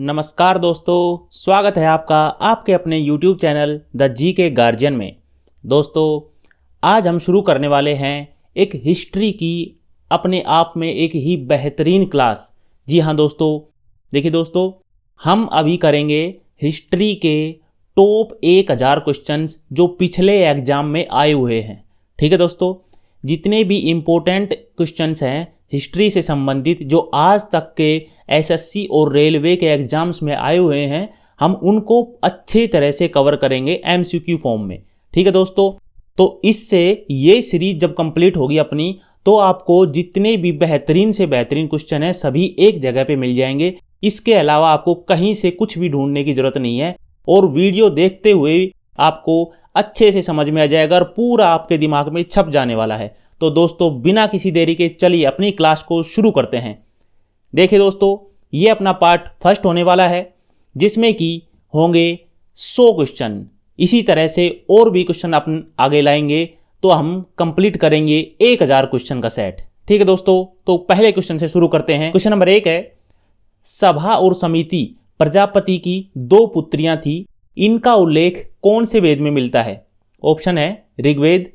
नमस्कार दोस्तों, स्वागत है आपका आपके अपने YouTube चैनल द जी के गार्जियन में। दोस्तों, आज हम शुरू करने वाले हैं एक हिस्ट्री की अपने आप में एक ही बेहतरीन क्लास। जी हाँ दोस्तों, देखिए दोस्तों, हम अभी करेंगे हिस्ट्री के टॉप 1000 क्वेश्चंस जो पिछले एग्जाम में आए हुए हैं। ठीक है दोस्तों, जितने भी इम्पोर्टेंट क्वेश्चंस हैं हिस्ट्री से संबंधित जो आज तक के एसएससी और रेलवे के एग्जाम्स में आए हुए हैं, हम उनको अच्छे तरह से कवर करेंगे एमसीक्यू फॉर्म में। ठीक है दोस्तों, तो इससे ये सीरीज जब कंप्लीट होगी अपनी, तो आपको जितने भी बेहतरीन से बेहतरीन क्वेश्चन हैं सभी एक जगह पे मिल जाएंगे। इसके अलावा आपको कहीं से कुछ भी ढूंढने की जरूरत नहीं है और वीडियो देखते हुए आपको अच्छे से समझ में आ जाएगा और पूरा आपके दिमाग में छप जाने वाला है। तो दोस्तों, बिना किसी देरी के चलिए अपनी क्लास को शुरू करते हैं। देखिए दोस्तों, ये अपना पार्ट फर्स्ट होने वाला है जिसमें कि होंगे 100 क्वेश्चन। इसी तरह से और भी क्वेश्चन अपन आगे लाएंगे तो हम कंप्लीट करेंगे 1000 क्वेश्चन का सेट। ठीक है दोस्तों, तो पहले क्वेश्चन से शुरू करते हैं। क्वेश्चन नंबर 1 है, सभा और समिति प्रजापति की 2 पुत्रियां थी, इनका उल्लेख कौन से वेद में मिलता है? ऑप्शन है ऋग्वेद,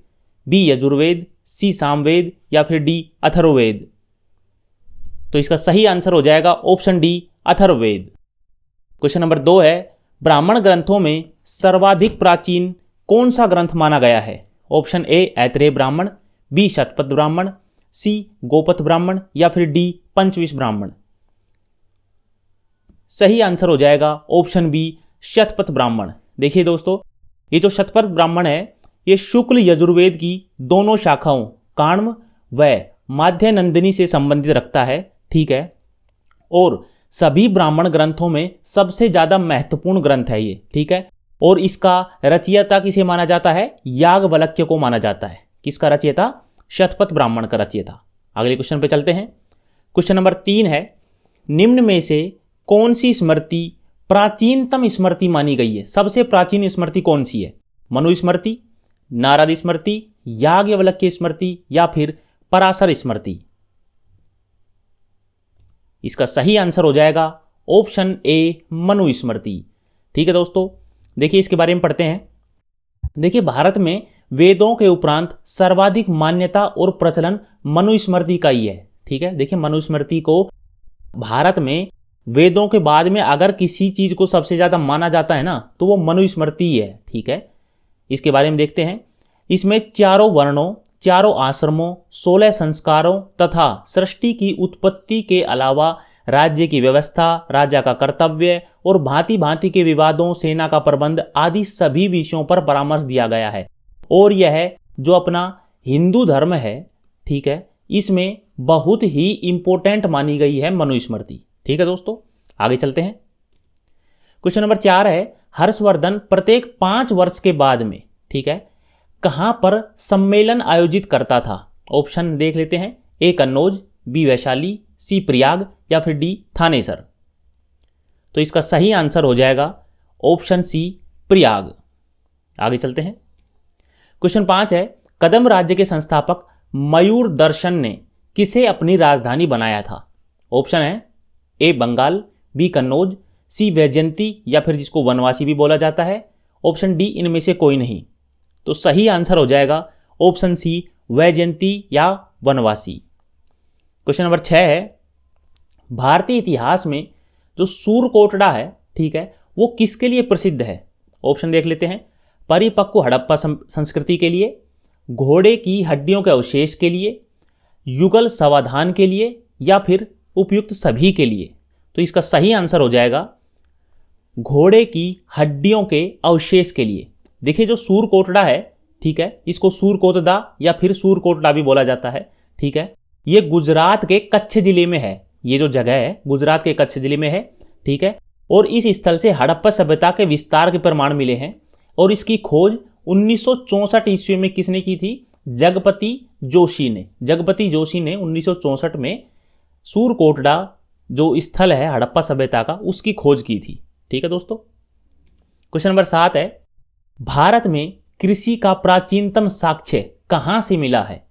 बी यजुर्वेद, सी सामवेद या फिर डी अथर्ववेद। तो इसका सही आंसर हो जाएगा option D Atharvaveda. Question number 2 है, ब्राह्मण ग्रंथों में सर्वाधिक प्राचीन कौन सा ग्रंथ माना गया है? ऑप्शन ए ऐतरेय ब्राह्मण, बी शतपथ ब्राह्मण, सी गोपथ ब्राह्मण या फिर डी पंचविश ब्राह्मण। सही आंसर हो जाएगा ऑप्शन बी शतपथ ब्राह्मण। देखिए दोस्तों, ये जो शतपथ ब्राह्मण है ये शुक्ल यजुर्वेद की दोनों शाखाओं काण्व व माध्य नंदिनी से संबंधित रखता है। ठीक है, और सभी ब्राह्मण ग्रंथों में सबसे ज्यादा महत्वपूर्ण ग्रंथ है ये। ठीक है, और इसका रचयिता किसे माना जाता है? याज्ञवल्क्य को माना जाता है। किसका रचयिता? शतपथ ब्राह्मण का रचयिता। अगले क्वेश्चन पे चलते हैं। क्वेश्चन नंबर 3 है, निम्न में से कौन सी स्मृति प्राचीनतम स्मृति मानी गई है? सबसे प्राचीन स्मृति कौन सी है? मनुस्मृति, नारद स्मृति, याज्ञवल्क्य स्मृति या फिर पराशर स्मृति। इसका सही आंसर हो जाएगा ऑप्शन ए मनुस्मृति। ठीक है दोस्तों, देखिए इसके बारे में पढ़ते हैं। देखिए, भारत में वेदों के उपरांत सर्वाधिक मान्यता और प्रचलन मनुस्मृति का ही है। ठीक है, देखिए मनुस्मृति को भारत में वेदों के बाद में अगर किसी चीज को सबसे ज्यादा माना जाता है ना तो वो मनुस्मृति ही है। ठीक है, इसके बारे में देखते हैं। इसमें चारों वर्णों, चारों आश्रमों, 16 संस्कारों तथा सृष्टि की उत्पत्ति के अलावा राज्य की व्यवस्था, राजा का कर्तव्य और भांति भांति के विवादों, सेना का प्रबंध आदि सभी विषयों पर परामर्श दिया गया है। और यह जो अपना हिंदू धर्म है, ठीक है, इसमें बहुत ही इंपॉर्टेंट मानी गई है मनुस्मृति। ठीक है दोस्तों, आगे चलते हैं। क्वेश्चन नंबर 4 है, हर्षवर्धन प्रत्येक 5 वर्ष के बाद में, ठीक है, कहां पर सम्मेलन आयोजित करता था? ऑप्शन देख लेते हैं। ए कन्नौज, बी वैशाली, सी प्रयाग या फिर डी थानेसर। तो इसका सही आंसर हो जाएगा ऑप्शन सी प्रयाग। आगे चलते हैं। क्वेश्चन 5 है, कदम राज्य के संस्थापक मयूर दर्शन ने किसे अपनी राजधानी बनाया था? ऑप्शन है ए बंगाल, बी कन्नौज, सी वैजयंती या फिर जिसको वनवासी भी बोला जाता है। ऑप्शन डी इनमें से कोई नहीं। तो सही आंसर हो जाएगा ऑप्शन सी वैजयंती या वनवासी। क्वेश्चन नंबर 6 है, भारतीय इतिहास में जो सूरकोटड़ा है, ठीक है, वो किसके लिए प्रसिद्ध है? ऑप्शन देख लेते हैं। परिपक्व हड़प्पा संस्कृति के लिए, घोड़े की हड्डियों के अवशेष के लिए, युगल समाधान के लिए या फिर उपयुक्त सभी के लिए। तो इसका सही आंसर हो जाएगा घोड़े की हड्डियों के अवशेष के लिए। देखिए जो सूरकोटड़ा है, ठीक है, इसको सूरकोटदा या फिर सूरकोटड़ा भी बोला जाता है। ठीक है, ये गुजरात के कच्छ जिले में है। ये जो जगह है गुजरात के कच्छ जिले में है। ठीक है, और इस स्थल से हड़प्पा सभ्यता के विस्तार के प्रमाण मिले हैं और इसकी खोज 1964 ईस्वी में किसने की थी? जगपति जोशी ने। जगपति जोशी ने 1964 में सूरकोटड़ा जो स्थल है हड़प्पा सभ्यता का, उसकी खोज की थी। ठीक है दोस्तों। क्वेश्चन नंबर 7 है, भारत में कृषि का प्राचीनतम साक्ष्य कहां से मिला है?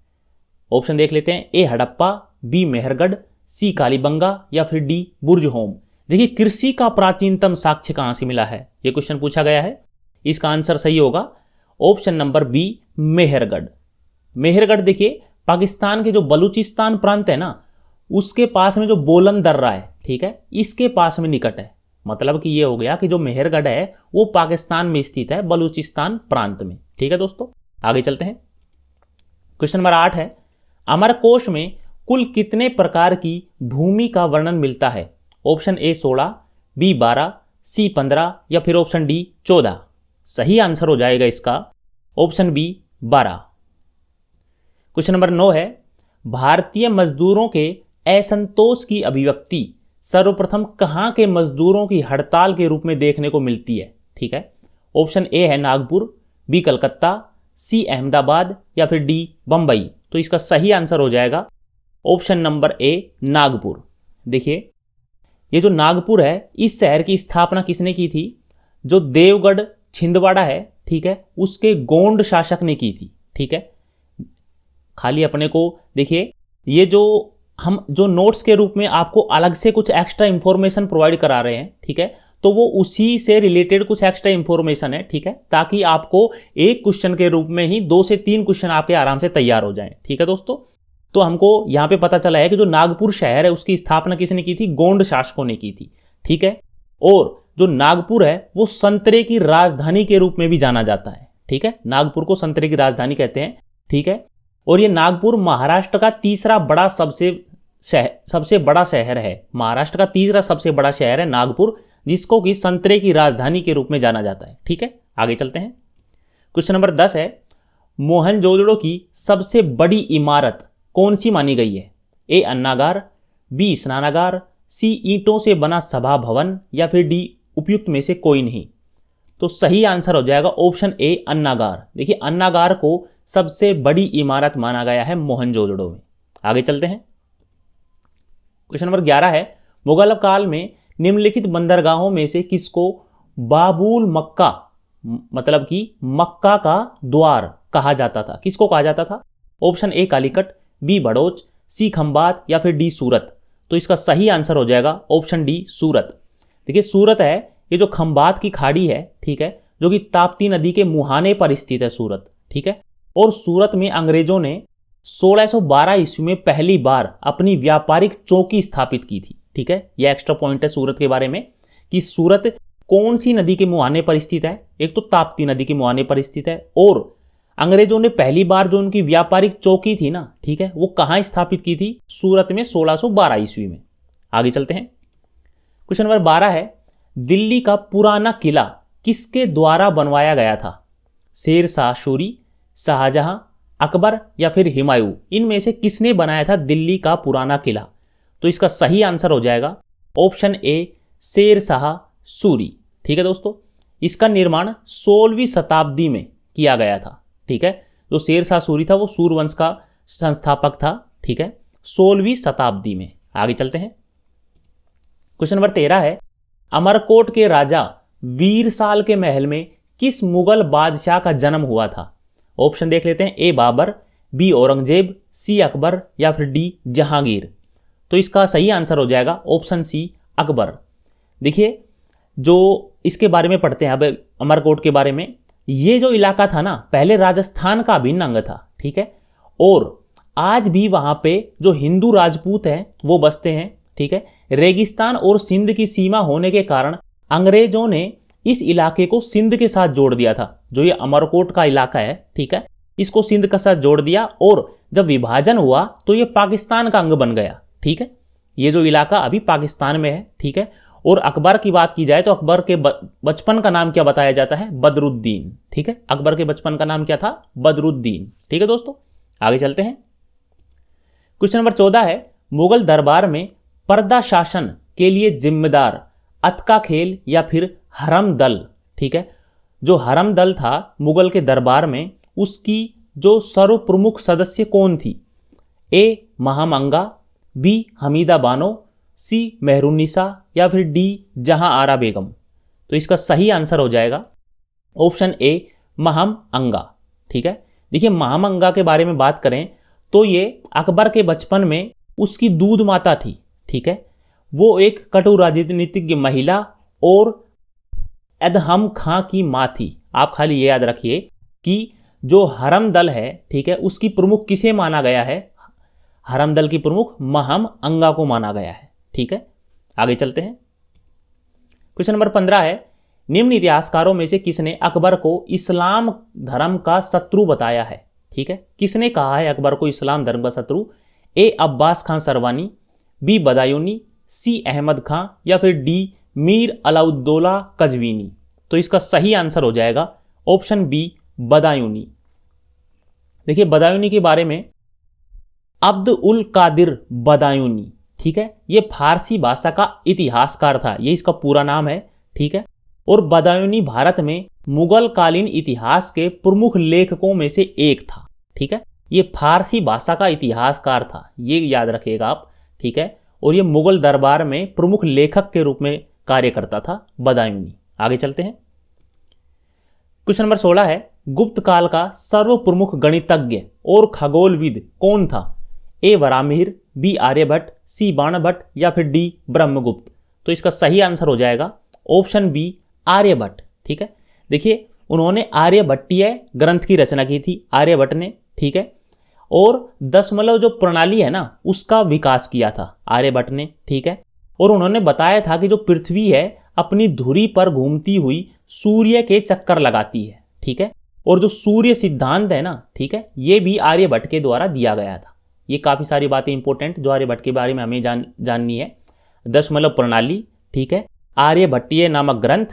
ऑप्शन देख लेते हैं। ए हड़प्पा, बी मेहरगढ़, सी कालीबंगा या फिर डी बुर्जहोम। देखिए कृषि का प्राचीनतम साक्ष्य कहां से मिला है, यह क्वेश्चन पूछा गया है। इसका आंसर सही होगा option number B, Mehrgarh. Mehrgarh देखिए पाकिस्तान के जो बलूचिस्तान प्रांत है ना, उसके पास में जो बोलन दर्रा है, ठीक है, इसके पास में निकट है। मतलब कि ये हो गया कि जो मेहरगढ़ है वो पाकिस्तान में स्थित है, बलूचिस्तान प्रांत में। ठीक है दोस्तों, आगे चलते हैं। क्वेश्चन नंबर 8 है, अमरकोश में कुल कितने प्रकार की भूमि का वर्णन मिलता है? ऑप्शन ए 16, बी 12, सी 15 या फिर ऑप्शन डी 14। सही आंसर हो जाएगा इसका ऑप्शन बी 12। क्वेश्चन नंबर 9 है, भारतीय मजदूरों के असंतोष की अभिव्यक्ति सर्वप्रथम कहां के मजदूरों की हड़ताल के रूप में देखने को मिलती है? ठीक है, ऑप्शन ए है नागपुर, बी कलकत्ता, सी अहमदाबाद या फिर डी बंबई। तो इसका सही आंसर हो जाएगा ऑप्शन नंबर ए नागपुर। देखिए ये जो नागपुर है, इस शहर की स्थापना किसने की थी? जो देवगढ़ छिंदवाड़ा है, ठीक है, उसके गोंड शासक ने की थी। ठीक है, खाली अपने को देखिए, ये जो हम जो नोट्स के रूप में आपको अलग से कुछ एक्स्ट्रा इंफॉर्मेशन प्रोवाइड करा रहे हैं, ठीक है, तो वो उसी से रिलेटेड कुछ एक्स्ट्रा इंफॉर्मेशन है। ठीक है, ताकि आपको एक क्वेश्चन के रूप में ही 2 से 3 क्वेश्चन आपके आराम से तैयार हो जाएं। ठीक है दोस्तों, तो हमको यहां पे पता चला है कि जो नागपुर शहर है उसकी स्थापना किसने की थी? गोंड शासकों ने की थी। ठीक है, और जो नागपुर है वो संतरे की राजधानी के रूप में भी जाना जाता है। ठीक है, नागपुर को संतरे की राजधानी कहते हैं। ठीक है, और ये नागपुर महाराष्ट्र का तीसरा बड़ा सबसे बड़ा शहर है। महाराष्ट्र का तीसरा सबसे बड़ा शहर है नागपुर, जिसको कि संतरे की राजधानी के रूप में जाना जाता है। ठीक है, आगे चलते हैं। क्वेश्चन नंबर 10 है, मोहनजोदड़ो की सबसे बड़ी इमारत कौन सी मानी गई है? ए अन्नागार, बी स्नानागार, सी ईंटों से बना सभा भवन या फिर डी उपयुक्त में से कोई नहीं। तो सही आंसर हो जाएगा ऑप्शन ए अन्नागार। देखिए अन्नागार को सबसे बड़ी इमारत माना गया है मोहनजोदड़ो में। आगे चलते हैं। क्वेश्चन नंबर 11 है, मुगल काल में निम्नलिखित बंदरगाहों में से किसको बाबुल मक्का, मतलब कि मक्का का द्वार कहा जाता था? किसको कहा जाता था? ऑप्शन ए कालीकट, बी बड़ौच, सी खंबात या फिर डी सूरत। तो इसका सही आंसर हो जाएगा ऑप्शन डी सूरत। देखिए सूरत है ये जो खंबात की खाड़ी है, ठीक है, जो कि ताप्ती नदी के मुहाने पर स्थित है सूरत। ठीक है, और सूरत में अंग्रेजों ने 1612 ईस्वी में पहली बार अपनी व्यापारिक चौकी स्थापित की थी। ठीक है, यह एक्स्ट्रा पॉइंट है सूरत के बारे में कि सूरत कौन सी नदी के मुहाने पर स्थित है? एक तो ताप्ती नदी के मुहाने पर स्थित है, और अंग्रेजों ने पहली बार जो उनकी व्यापारिक चौकी थी ना, ठीक है, वो कहां स्थापित की थी? सूरत में 1612 ईस्वी में। आगे चलते हैं। क्वेश्चन नंबर 12 है, दिल्ली का पुराना किला किसके द्वारा बनवाया गया था? शेर शाह सूरी, शाहजहां, अकबर या फिर हुमायूं। इनमें से किसने बनाया था दिल्ली का पुराना किला? तो इसका सही आंसर हो जाएगा ऑप्शन ए शेर शाह सूरी। ठीक है दोस्तों, इसका निर्माण 16वीं शताब्दी में किया गया था। ठीक है, जो शेर शाह सूरी था वो सूरवंश का संस्थापक था। ठीक है, 16वीं शताब्दी में। आगे चलते हैं। क्वेश्चन नंबर 13 है, अमरकोट के राजा वीरसाल के महल में किस मुगल बादशाह का जन्म हुआ था? ऑप्शन देख लेते हैं, ए बाबर, बी औरंगजेब, सी अकबर या फिर डी जहांगीर। तो इसका सही आंसर हो जाएगा ऑप्शन सी अकबर। देखिए जो इसके बारे में पढ़ते हैं अब अमरकोट के बारे में, ये जो इलाका था ना पहले राजस्थान का अभिन्न अंग था। ठीक है, और आज भी वहां पे जो हिंदू राजपूत हैं वो बसते हैं। ठीक है, रेगिस्तान और सिंध की सीमा होने के कारण अंग्रेजों ने इस इलाके को सिंध के साथ जोड़ दिया था। जो ये अमरकोट का इलाका है, ठीक है, इसको सिंध के साथ जोड़ दिया, और जब विभाजन हुआ तो ये पाकिस्तान का अंग बन गया। ठीक है, ये जो इलाका अभी पाकिस्तान में है। ठीक है, और अकबर की बात की जाए तो अकबर के बचपन का नाम क्या बताया जाता है? बदरुद्दीन। ठीक है, अकबर के बचपन का नाम क्या था? बदरुद्दीन। ठीक है दोस्तों, आगे चलते हैं। क्वेश्चन नंबर 14 है, मुगल दरबार में पर्दा शासन के लिए जिम्मेदार अतका खेल या फिर हरम दल, ठीक है, जो हरम दल था मुगल के दरबार में, उसकी जो सर्व प्रमुख सदस्य कौन थी? ए महामंगा, बी हमीदा बानो, सी मेहरुन्निसा या फिर डी जहां आरा बेगम। तो इसका सही आंसर हो जाएगा ऑप्शन ए महम अंगा। ठीक है, देखिए महम अंगा के बारे में बात करें तो ये अकबर के बचपन में उसकी दूध माता थी। ठीक है, वो एक कटु राजनीतिज्ञ महिला और अदहम खां की मां थी। आप खाली ये याद रखिए कि जो हरम दल है, ठीक है, उसकी प्रमुख किसे माना गया है? हरम दल की प्रमुख महम अंगा को माना गया है। ठीक है, आगे चलते हैं। क्वेश्चन नंबर 15 है, निम्न इतिहासकारों में से किसने अकबर को इस्लाम धर्म का शत्रु बताया है? ठीक है, किसने कहा है अकबर को इस्लाम धर्म का शत्रु? ए अब्बास खान सरवानी, बी बदायूनी, सी अहमद खां, या फिर डी मीर अलाउद्दौला कजवीनी। तो इसका सही आंसर हो जाएगा ऑप्शन बी बदायूनी। देखिए बदायूनी के बारे में अब्द उल कादिर बदायूनी, ठीक है, ये फारसी भाषा का इतिहासकार था, ये इसका पूरा नाम है। ठीक है, और बदायूनी भारत में मुगल कालीन इतिहास के प्रमुख लेखकों में से एक था। ठीक है, ये फारसी भाषा का इतिहासकार था, ये याद रखिएगा आप। ठीक है, और ये मुगल दरबार में प्रमुख लेखक के रूप में कार्य करता था बदायूनी। आगे चलते हैं। क्वेश्चन नंबर 16 है, गुप्त काल का सर्व प्रमुख गणितज्ञ और खगोलविद कौन था? ए वरामिहिर, बी आर्यभट्ट, सी बाणभट्ट, या फिर डी ब्रह्मगुप्त। तो इसका सही आंसर हो जाएगा ऑप्शन बी आर्यभट्ट। ठीक है, देखिए उन्होंने आर्यभट्टीय ग्रंथ की रचना की थी आर्यभट्ट ने। ठीक है, और दशमलव जो प्रणाली है ना उसका विकास किया था आर्यभट्ट ने। ठीक है, और उन्होंने बताया था कि जो पृथ्वी है अपनी धुरी पर घूमती हुई सूर्य के चक्कर लगाती है। ठीक है, और जो सूर्य सिद्धांत है ना, ठीक है, ये भी आर्यभट्ट के द्वारा दिया गया था। ये काफी सारी बातें इंपॉर्टेंट जो आर्यभट्ट के बारे में हमें जाननी है। दशमलव प्रणाली, ठीक है, आर्यभट्टीय नामक ग्रंथ,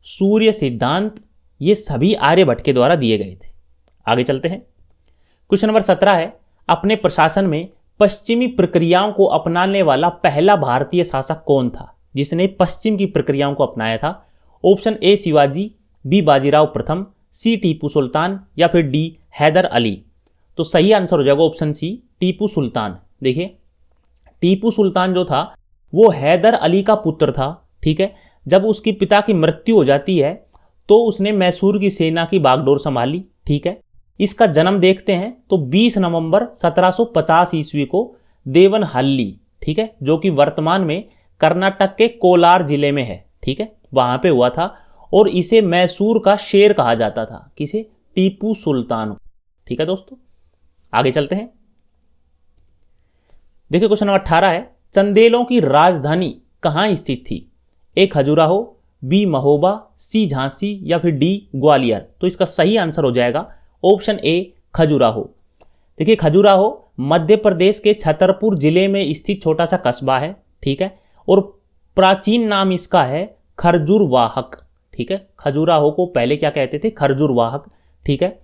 सूर्य सिद्धांत, ये सभी आर्यभट्ट के द्वारा दिए गए थे। आगे चलते हैं। क्वेश्चन नंबर 17 है, अपने प्रशासन में पश्चिमी प्रक्रियाओं को अपनाने वाला पहला भारतीय शासक कौन था जिसने पश्चिम की प्रक्रियाओं को अपनाया था? Option A Shivaji, B Bajirao प्रथम, सी टीपू सुल्तान, या फिर डी हैदर अली। तो सही आंसर हो जाएगा ऑप्शन सी टीपू सुल्तान। देखिए टीपू सुल्तान जो था वो हैदर अली का पुत्र था। ठीक है, जब उसके पिता की मृत्यु हो जाती है तो उसने मैसूर की सेना की बागडोर संभाली। ठीक है, इसका जन्म देखते हैं तो 20 नवंबर 1750 ईस्वी को देवनहल्ली, ठीक है, जो कि वर्तमान में कर्नाटक के कोलार जिले में है। ठीक है, वहां पे हुआ था और इसे मैसूर का शेर कहा जाता था। किसे? टीपू सुल्तान। ठीक है दोस्तों, आगे चलते हैं। देखिए क्वेश्चन नंबर 18 है, चंदेलों की राजधानी कहां स्थित थी? ए खजुराहो, बी महोबा, सी झांसी, या फिर डी ग्वालियर। तो इसका सही आंसर हो जाएगा ऑप्शन ए खजुराहो। देखिए खजुराहो मध्य प्रदेश के छतरपुर जिले में स्थित छोटा सा कस्बा है। ठीक है, और प्राचीन नाम इसका है खरजुरवाहक। ठीक है, खजुराहो को पहले क्या कहते थे? खरजुरवाहक। ठीक है,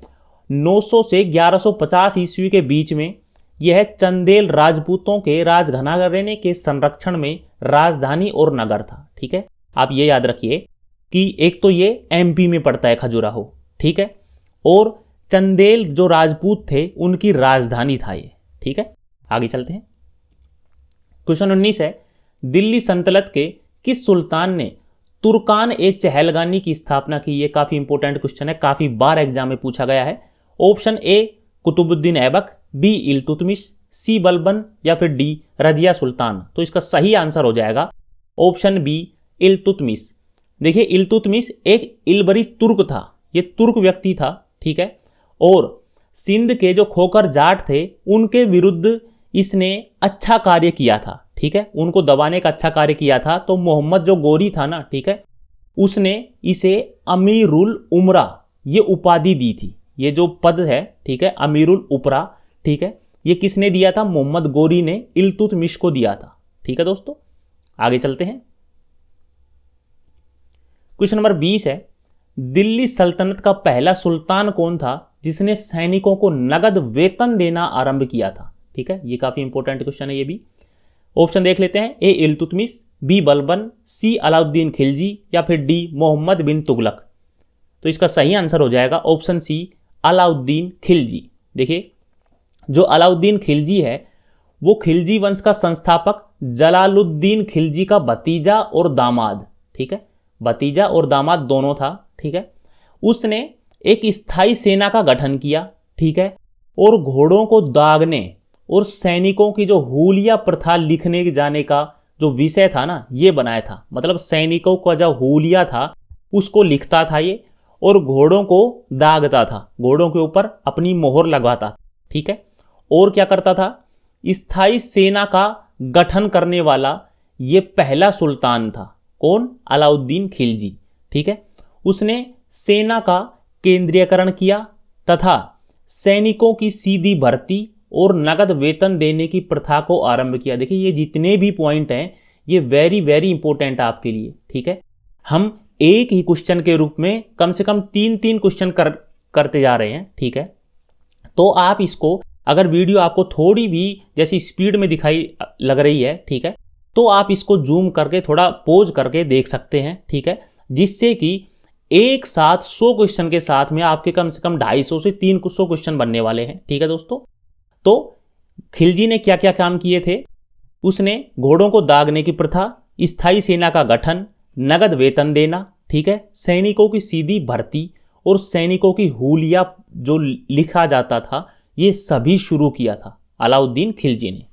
900 से 1150 ईस्वी के बीच में यह चंदेल राजपूतों के राजघराने के संरक्षण में राजधानी और नगर था। ठीक है, आप ये याद रखिए कि एक तो ये एमपी में पड़ता है खजुराहो। ठीक है, और चंदेल जो राजपूत थे उनकी राजधानी था ये। ठीक है, आगे चलते हैं। क्वेश्चन 19 है, दिल्ली सल्तनत के किस सुल्तान ने तुर्कान ए चहलगानी की स्थापना की? ये काफी इंपॉर्टेंट क्वेश्चन है, काफी बार एग्जाम में पूछा गया है। Option A Qutubuddin Aibak, B Iltutmish, C Balban, या फिर डी रजिया सुल्तान। तो इसका सही आंसर हो जाएगा ऑप्शन बी इल्तुतमिश। देखिए इल्तुतमिश एक इल्बरी तुर्क था, ये तुर्क व्यक्ति था। ठीक है, और सिंध के जो खोकर जाट थे उनके विरुद्ध इसने अच्छा कार्य किया था। ठीक है, उनको दबाने का अच्छा कार्य किया था। तो मोहम्मद जो गोरी था ना, ठीक है, उसने इसे अमीरुल उमरा ये उपाधि दी थी। ये जो पद है, ठीक है, अमीरुल उपरा, ठीक है, ये किसने दिया था? मोहम्मद गोरी ने इल्तुतमिश को दिया था। ठीक है दोस्तों, आगे चलते हैं। क्वेश्चन नंबर 20 है, दिल्ली सल्तनत का पहला सुल्तान कौन था जिसने सैनिकों को नगद वेतन देना आरंभ किया था? ठीक है, ये काफी इंपॉर्टेंट क्वेश्चन है ये भी। ऑप्शन देख लेते हैं, ए इल्तुतमिश, बी बलबन, सी अलाउद्दीन खिलजी, या फिर डी मोहम्मद बिन तुगलक। तो इसका सही आंसर हो जाएगा ऑप्शन सी अलाउद्दीन खिलजी। देखिए जो अलाउद्दीन खिलजी है वो खिलजी वंश का संस्थापक जलालुद्दीन खिलजी का भतीजा और दामाद। ठीक है, भतीजा और दामाद दोनों था। ठीक है, उसने एक स्थायी सेना का गठन किया। ठीक है, और घोड़ों को दागने और सैनिकों की जो हुलिया प्रथा लिखने जाने का जो विषय था ना ये बनाया था, मतलब सैनिकों का जो हुलिया था उसको लिखता था ये, और घोड़ों को दागता था, घोड़ों के ऊपर अपनी मोहर लगवाता था। ठीक है, और क्या करता था, स्थायी सेना का गठन करने वाला ये पहला सुल्तान था। कौन? अलाउद्दीन खिलजी। ठीक है, उसने सेना का केंद्रीयकरण किया तथा सैनिकों की सीधी भर्ती और नगद वेतन देने की प्रथा को आरंभ किया। देखिए ये जितने भी पॉइंट हैं ये वेरी वेरी इंपॉर्टेंट है आपके लिए। ठीक है, हम एक ही क्वेश्चन के रूप में कम से कम 3-3 क्वेश्चन करते जा रहे हैं। ठीक है, तो आप इसको, अगर वीडियो आपको थोड़ी भी जैसी स्पीड में दिखाई लग रही है, ठीक है, तो आप इसको जूम करके थोड़ा पोज करके देख सकते हैं। ठीक है, जिससे कि एक साथ 100 क्वेश्चन के साथ में आपके कम से कम 250 से 300 क्वेश्चन बनने वाले हैं। ठीक है दोस्तों, तो खिलजी ने क्या क्या काम किए थे? उसने घोड़ों को दागने की प्रथा, स्थायी सेना का गठन, नगद वेतन देना, ठीक है, सैनिकों की सीधी भर्ती और सैनिकों की हुलिया जो लिखा जाता था ये सभी शुरू किया था अलाउद्दीन खिलजी ने।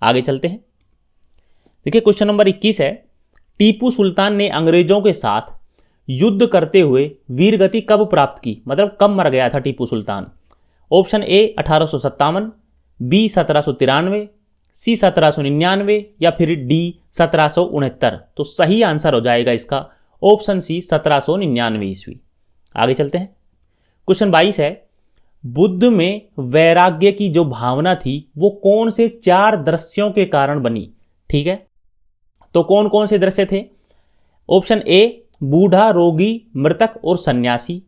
आगे चलते हैं। देखिए क्वेश्चन नंबर 21 है, टीपू सुल्तान ने अंग्रेजों के साथ युद्ध करते हुए वीरगति कब प्राप्त की? मतलब कब मर गया था Tipu Sultan? Option A 1857, B 1793, सी 1799 या फिर डी 1769। तो सही आंसर हो जाएगा इसका ऑप्शन सी 1799 ईस्वी। आगे चलते हैं। क्वेश्चन 22 है, बुद्ध में वैराग्य की जो भावना थी वो कौन से 4 दृश्यों के कारण बनी? ठीक है, तो कौन कौन से दृश्य थे? ऑप्शन ए बूढ़ा, रोगी, मृतक और सन्यासी,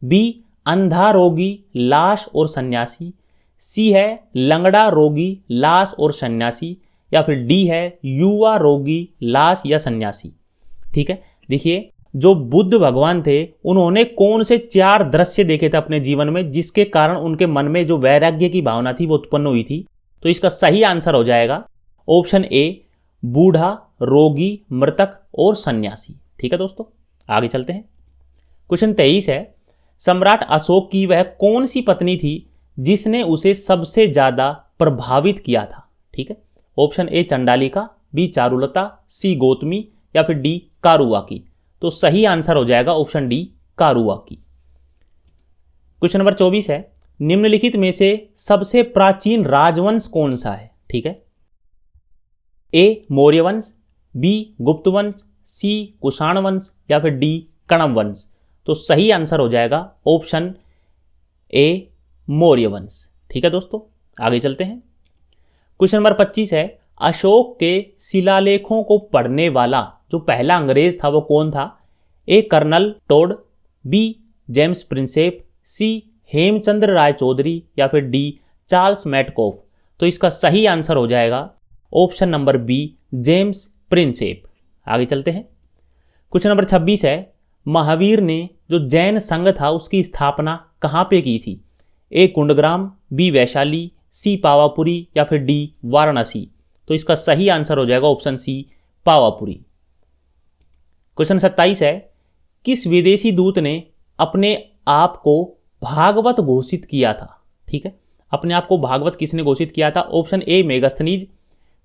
बी अंधा, रोगी, लाश और सन्यासी, सी है लंगड़ा, रोगी, लाश और सन्यासी, या फिर डी है युवा, रोगी, लाश या सन्यासी। ठीक है, देखिए जो बुद्ध भगवान थे उन्होंने कौन से 4 दृश्य देखे थे अपने जीवन में जिसके कारण उनके मन में जो वैराग्य की भावना थी वो उत्पन्न हुई थी? तो इसका सही आंसर हो जाएगा ऑप्शन ए बूढ़ा, रोगी, मृतक और सन्यासी। ठीक है दोस्तों, आगे चलते हैं। क्वेश्चन 23 है, सम्राट अशोक की वह कौन सी पत्नी थी जिसने उसे सबसे ज्यादा प्रभावित किया था? ठीक है, ऑप्शन ए चंडालिका, बी चारुलता, सी गौतमी या फिर डी कारुवाकी। तो सही आंसर हो जाएगा ऑप्शन डी कारुवाकी। क्वेश्चन नंबर 24 है, निम्नलिखित में से सबसे प्राचीन राजवंश कौन सा है? ठीक है, ए मौर्य वंश, बी गुप्त वंश, सी कुषाण वंश या फिर डी कणव वंश। तो सही आंसर हो जाएगा ऑप्शन ए मौर्य वंश। ठीक है दोस्तों, आगे चलते हैं। क्वेश्चन नंबर 25 है, अशोक के शिलालेखों को पढ़ने वाला जो पहला अंग्रेज था वो कौन था? A colonel Tod, B James Prinsep, C Hemchandra Ray Chaudhuri या फिर डी चार्ल्स मैटकॉफ। तो इसका सही आंसर हो जाएगा option number B James Prinsep. आगे चलते हैं। क्वेश्चन नंबर 26 है, महावीर ने जो जैन संघ था उसकी स्थापना कहां पे की थी? ए कुंडग्राम, बी वैशाली, सी पावापुरी या फिर डी वाराणसी। तो इसका सही आंसर हो जाएगा ऑप्शन सी पावापुरी। क्वेश्चन 27 है, किस विदेशी दूत ने अपने आप को भागवत घोषित किया था? ठीक है, अपने आप को भागवत किसने घोषित किया था? Option A Megasthenes,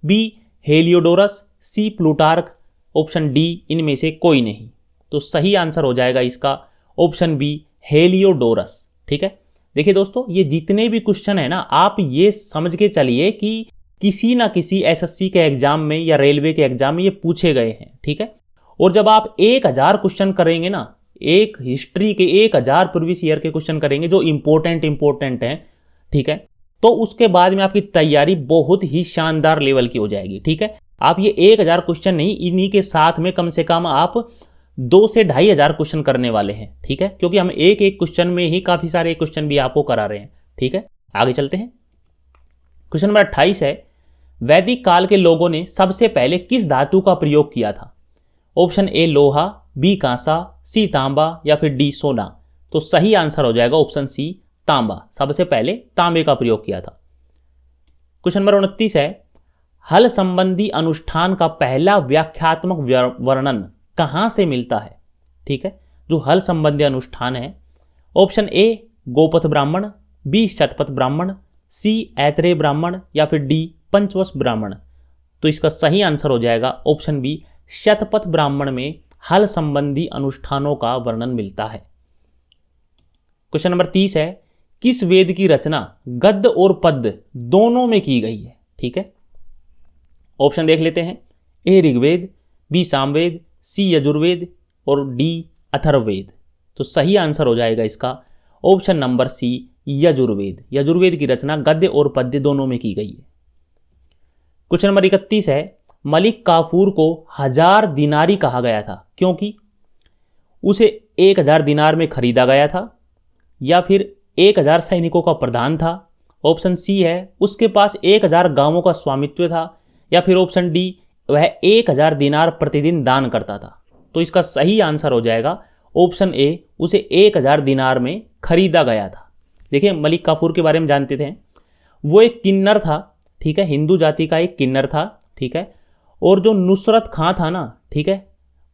B Heliodorus, C Plutarch, option D इनमें से कोई नहीं। तो सही आंसर हो जाएगा इसका ऑप्शन बी हेलियोडोरस। ठीक है, देखिए दोस्तों ये जितने भी क्वेश्चन है ना आप ये समझ के चलिए कि किसी ना किसी एसएससी के एग्जाम में या रेलवे के एग्जाम में ये पूछे गए हैं। ठीक है, और जब आप 1000 क्वेश्चन करेंगे ना, एक हिस्ट्री के 1000 प्रीवियस ईयर के क्वेश्चन करेंगे जो इंपॉर्टेंट हैं, ठीक है, तो उसके बाद में आपकी तैयारी बहुत ही शानदार लेवल की हो जाएगी। ठीक है, आप ये 1000 क्वेश्चन नहीं, इन्हीं के साथ में कम से कम आप 2 से 2500 क्वेश्चन करने वाले हैं। ठीक है, क्योंकि हम एक एक क्वेश्चन में ही काफी सारे क्वेश्चन भी आपको करा रहे हैं। ठीक है, आगे चलते हैं। क्वेश्चन नंबर 28 है, वैदिक काल के लोगों ने सबसे पहले किस धातु का प्रयोग किया था? ऑप्शन ए लोहा, बी कांसा, सी तांबा या फिर डी सोना। तो सही आंसर हो जाएगा ऑप्शन सी तांबा। सबसे पहले तांबे का प्रयोग किया था। क्वेश्चन नंबर 29 है, हल संबंधी अनुष्ठान का पहला व्याख्यात्मक वर्णन कहां से मिलता है? ठीक है, जो हल संबंधी अनुष्ठान है, ऑप्शन ए गोपथ ब्राह्मण, बी शतपथ ब्राह्मण, सी ऐतरेय ब्राह्मण या फिर डी पंचवश ब्राह्मण। तो इसका सही आंसर हो जाएगा ऑप्शन बी, शतपथ ब्राह्मण में हल संबंधी अनुष्ठानों का वर्णन मिलता है। क्वेश्चन नंबर 30 है, किस वेद की रचना गद्य और पद्य दोनों में की गई है? ठीक है, ऑप्शन देख लेते हैं। A Rigveda, B Samaveda, C Yajurveda और डी अथर्ववेद। तो सही आंसर हो जाएगा इसका option number C, Yajurveda. Yajurveda की रचना गद्य और पद्य दोनों में की गई है। क्वेश्चन नंबर 31 है, मलिक काफूर को 1000 दिनारी कहा गया था क्योंकि उसे 1000 दिनार में खरीदा गया था, या फिर 1000 सैनिकों का प्रधान था, ऑप्शन सी है उसके पास 1000 गांवों का स्वामित्व था, या फिर ऑप्शन डी वह 1000 दिनार प्रतिदिन दान करता था। तो इसका सही आंसर हो जाएगा ऑप्शन ए, उसे 1000 दिनार में खरीदा गया था। देखिए मलिक काफूर के बारे में जानते थे, वो एक किन्नर था, ठीक है, हिंदू जाति का एक किन्नर था, ठीक है। और जो नुसरत खां था ना, ठीक है,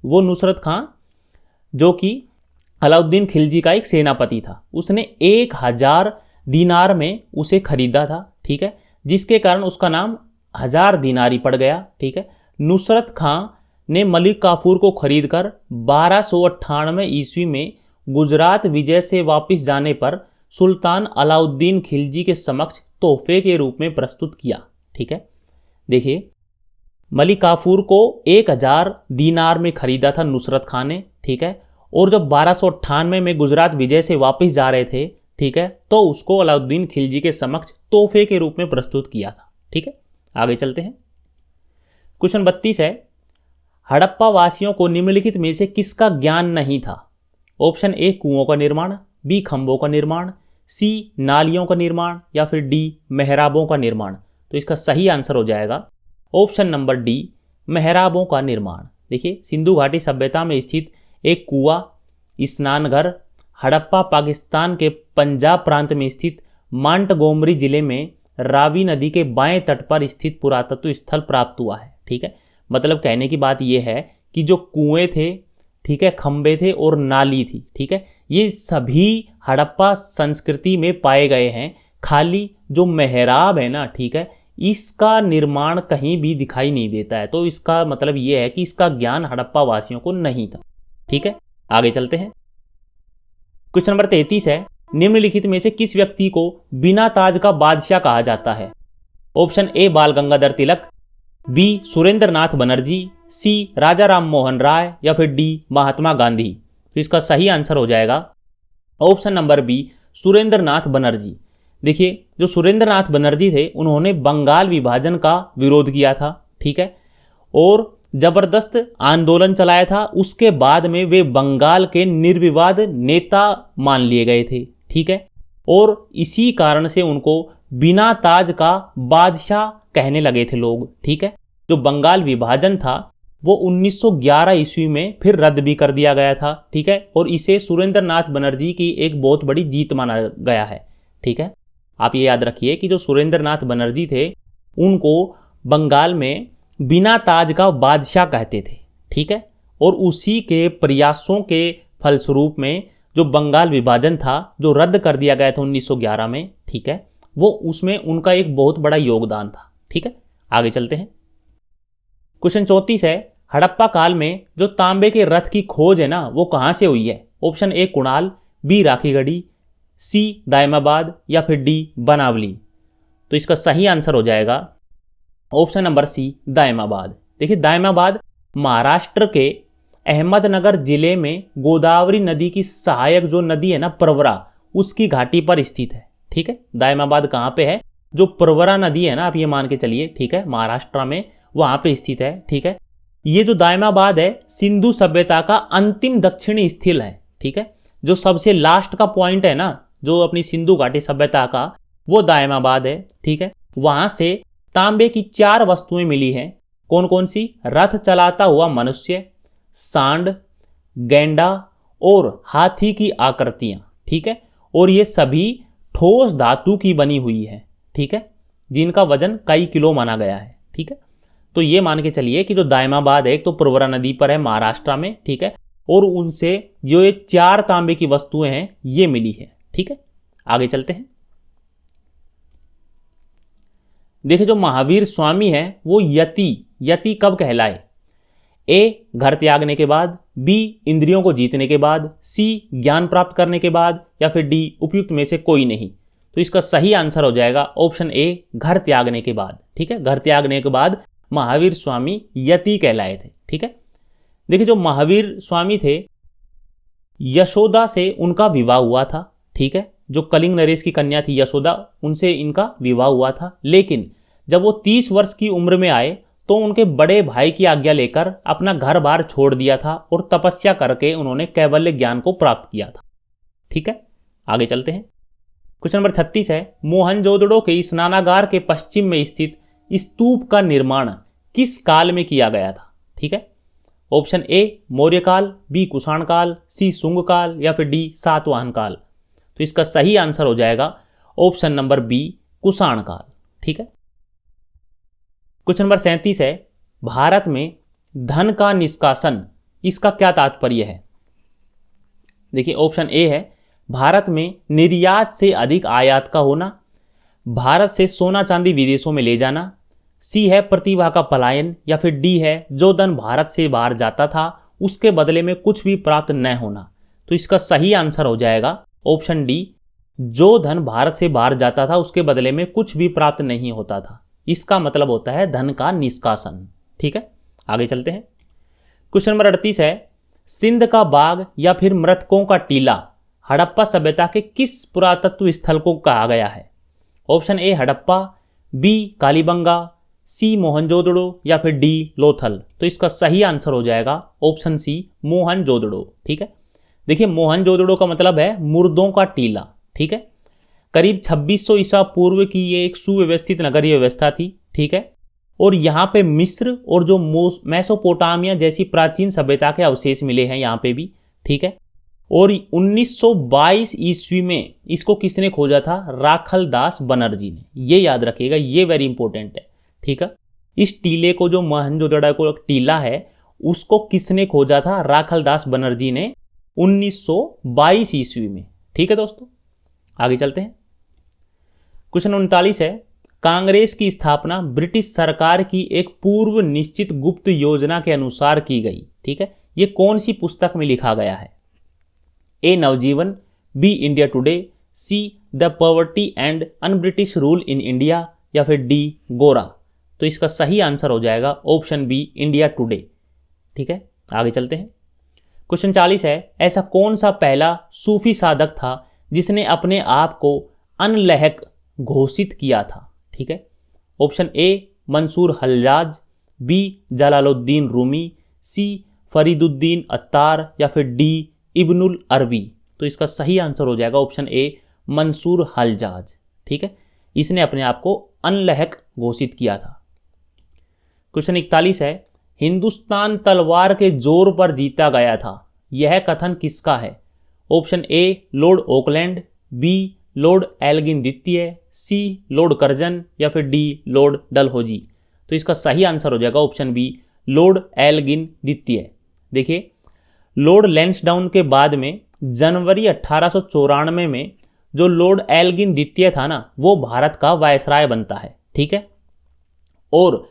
वो नुसरत खां जो कि अलाउद्दीन खिलजी का एक सेनापति था, उसने 1000 दिनार में उसे खरीदा था, ठीक है, जिसके कारण उसका नाम 1000 दिनारी पड़ गया, ठीक है। नुसरत खां ने मलिक काफूर को खरीदकर 1298 ईस्वी में गुजरात विजय से वापस जाने पर सुल्तान अलाउद्दीन खिलजी के समक्ष तोहफे के रूप में प्रस्तुत किया, ठीक है। देखिए मलिक काफूर को 1000 दिनार में खरीदा था नुसरत खां ने, ठीक है, और जब 1298 में गुजरात विजय से वापस जा रहे थे, ठीक है, तो उसको अलाउद्दीन खिलजी के समक्ष तोहफे के रूप में प्रस्तुत किया था, ठीक है। आगे चलते हैं। क्वेश्चन 32 है, हड़प्पा वासियों को निम्नलिखित में से किसका ज्ञान नहीं था? ऑप्शन ए कुओं का निर्माण, बी खंभों का निर्माण, सी नालियों का निर्माण, या फिर डी मेहराबों का निर्माण। तो इसका सही आंसर हो जाएगा ऑप्शन नंबर डी, मेहराबों का निर्माण। देखिए सिंधु घाटी सभ्यता में स्थित एक कुआं, स्नानघर हड़प्पा पाकिस्तान के पंजाब प्रांत में स्थित मांटगोमरी जिले में रावी नदी के बाएं तट पर स्थित पुरातत्व स्थल प्राप्त हुआ है, ठीक है। मतलब कहने की बात यह है कि जो कुएं थे, ठीक है, खंबे थे और नाली थी, ठीक है, ये सभी हड़प्पा संस्कृति में पाए गए हैं। खाली जो मेहराब है ना, ठीक है, इसका निर्माण कहीं भी दिखाई नहीं देता है। तो इसका मतलब यह है कि इसका ज्ञान हड़प्पा वासियों को नहीं था, ठीक है। आगे चलते हैं। क्वेश्चन नंबर 33 है, निम्नलिखित में से किस व्यक्ति को बिना ताज का बादशाह कहा जाता है? ऑप्शन ए बाल गंगाधर तिलक, बी सुरेंद्र नाथ बनर्जी, सी राजा राम मोहन राय, या फिर डी महात्मा गांधी। तो इसका सही आंसर हो जाएगा ऑप्शन नंबर बी, सुरेंद्र नाथ बनर्जी। देखिए जो सुरेंद्र नाथ बनर्जी थे, उन्होंने बंगाल विभाजन का विरोध किया था, ठीक है, और जबरदस्त आंदोलन चलाया था। उसके बाद में वे बंगाल के निर्विवाद नेता मान लिए गए थे, ठीक है, और इसी कारण से उनको बिना ताज का बादशाह कहने लगे थे लोग, ठीक है। जो बंगाल विभाजन था वो 1911 ईस्वी में फिर रद्द भी कर दिया गया था, ठीक है, और इसे सुरेंद्र नाथ बनर्जी की एक बहुत बड़ी जीत माना गया है, ठीक है। आप ये याद रखिए कि जो सुरेंद्र नाथ बनर्जी थे, उनको बंगाल में बिना ताज का बादशाह कहते थे, ठीक है, और उसी के प्रयासों के फलस्वरूप में जो बंगाल विभाजन था जो रद्द कर दिया गया था 1911 में, ठीक है, वो उसमें उनका एक बहुत बड़ा योगदान था, ठीक है। आगे चलते हैं। क्वेश्चन 34 है, हड़प्पा काल में जो तांबे के रथ की खोज है ना, वो कहां से हुई है? Option A Kunal, B Rakhigarhi, C Daimabad, या फिर डी बनावली। तो इसका सही आंसर हो जाएगा ऑप्शन नंबर सी, दायमाबाद। देखिए दायमाबाद महाराष्ट्र के अहमदनगर जिले में गोदावरी नदी की सहायक जो नदी है ना प्रवरा, उसकी घाटी पर स्थित है, ठीक है। दायमाबाद कहां पे है? जो प्रवरा नदी है ना, आप ये मान के चलिए, ठीक है, महाराष्ट्र में वहां पे स्थित है, ठीक है। ये जो दायमाबाद है सिंधु सभ्यता का अंतिम दक्षिणी स्थल है, ठीक है। जो सबसे लास्ट का पॉइंट है ना, जो अपनी सिंधु घाटी सभ्यता का, वो दायमाबाद है, ठीक है। वहां से तांबे की 4 वस्तुएं मिली हैं। कौन कौन सी? रथ चलाता हुआ मनुष्य, सांड, गैंडा और हाथी की आकृतियां, ठीक है। और ये सभी ठोस धातु की बनी हुई है, ठीक है, जिनका वजन कई किलो माना गया है, ठीक है। तो ये मान के चलिए कि जो दायमाबाद है, एक तो प्रवरा नदी पर है महाराष्ट्र में, ठीक है, और उनसे जो ये 4 तांबे की वस्तुएं हैं ये मिली है, ठीक है। आगे चलते हैं। देखिए जो महावीर स्वामी है वो यति कब कहलाए? ए घर त्यागने के बाद, बी इंद्रियों को जीतने के बाद, सी ज्ञान प्राप्त करने के बाद, या फिर डी उपयुक्त में से कोई नहीं। तो इसका सही आंसर हो जाएगा ऑप्शन ए घर त्यागने के बाद। ठीक है, घर त्यागने के बाद महावीर स्वामी यति कहलाए थे। ठीक है, देखिए जो महावीर स्वामी थे यशोदा से उनका विवाह हुआ था। ठीक है, जो कलिंग नरेश की कन्या थी यशोदा, उनसे इनका विवाह हुआ था। लेकिन जब वो 30 वर्ष की उम्र में आए तो उनके बड़े भाई की आज्ञा लेकर अपना घर बार छोड़ दिया था और तपस्या करके उन्होंने कैवल्य ज्ञान को प्राप्त किया था। ठीक है, आगे चलते हैं। क्वेश्चन नंबर 36 है, मोहनजोदड़ो के स्नानागार के पश्चिम में स्थित स्तूप का निर्माण किस काल में किया गया था? ठीक है, ऑप्शन ए मौर्य काल, बी कुषाण काल, सी शुंग काल, या फिर डी सातवाहन काल। तो इसका सही आंसर हो जाएगा ऑप्शन नंबर बी कुषाण काल। ठीक है, क्वेश्चन नंबर 37 है, भारत में धन का निष्कासन इसका क्या तात्पर्य है? देखिए ऑप्शन ए है भारत में निर्यात से अधिक आयात का होना, भारत से सोना चांदी विदेशों में ले जाना, सी है प्रतिभा का पलायन, या फिर डी है जो धन भारत से बाहर जाता था उसके बदले में कुछ भी प्राप्त न होना। तो इसका सही आंसर हो जाएगा ऑप्शन डी, जो धन भारत से बाहर जाता था उसके बदले में कुछ भी प्राप्त नहीं होता था। इसका मतलब होता है धन का निष्कासन। ठीक है, आगे चलते हैं। क्वेश्चन नंबर 38 है, सिंध का बाग या फिर मृतकों का टीला हड़प्पा सभ्यता के किस पुरातत्व स्थल को कहा गया है? Option A Harappa, B Kalibangan, C Mohenjodaro, या फिर डी लोथल। तो इसका सही आंसर हो जाएगा ऑप्शन सी मोहनजोदड़ो। ठीक है, देखिए मोहनजोदड़ो का मतलब है मुर्दों का टीला। ठीक है, करीब 2600 ईसा पूर्व की ये एक सुव्यवस्थित नगरीय व्यवस्था थी। ठीक है, और यहाँ पे मिस्र और जो मेसोपोटामिया जैसी प्राचीन सभ्यता के अवशेष मिले हैं यहाँ पे भी। ठीक है, और 1922 ईस्वी में इसको किसने खोजा था? राखल दास बनर्जी ने। ये याद रखिएगा, ये वेरी इंपॉर्टेंट है। ठीक है, इस टीले को जो मोहनजोदड़ो को टीला है उसको किसने खोजा था? राखल दास बनर्जी ने 1922 ईस्वी में। ठीक है दोस्तों, आगे चलते हैं। क्वेश्चन 39 है, कांग्रेस की स्थापना ब्रिटिश सरकार की एक पूर्व निश्चित गुप्त योजना के अनुसार की गई। ठीक है, ये कौन सी पुस्तक में लिखा गया है? A Navjivan, B India Today, C the poverty and unBritish rule in India, या फिर डी गोरा। तो इसका सही आंसर हो जाएगा ऑप्शन बी इंडिया टुडे। ठीक है, आगे चलते हैं। क्वेश्चन 40 है, ऐसा कौन सा पहला सूफी साधक था जिसने अपने आप को अनलहक घोषित किया था? ठीक है, option A Mansur Hallaj, B Jalaluddin Rumi, C Fariduddin Attar, या फिर डी इब्नुल अरबी। तो इसका सही आंसर हो जाएगा ऑप्शन ए मंसूर हल्लाज। ठीक है, इसने अपने आप को अनलहक घोषित किया था। क्वेश्चन 41 है, हिंदुस्तान तलवार के जोर पर जीता गया था, यह कथन किसका है? Option A Lord Auckland, B Lord Elgin द्वितीय, सी लॉर्ड कर्जन, या फिर डी लॉर्ड डलहौजी। तो इसका सही आंसर हो जाएगा ऑप्शन बी लॉर्ड एल्गिन द्वितीय। देखिए लॉर्ड लैंसडाउन के बाद में जनवरी 1894 में जो लॉर्ड एल्गिन द्वितीय था ना, वो भारत का वायसराय बनता है। ठीक है, और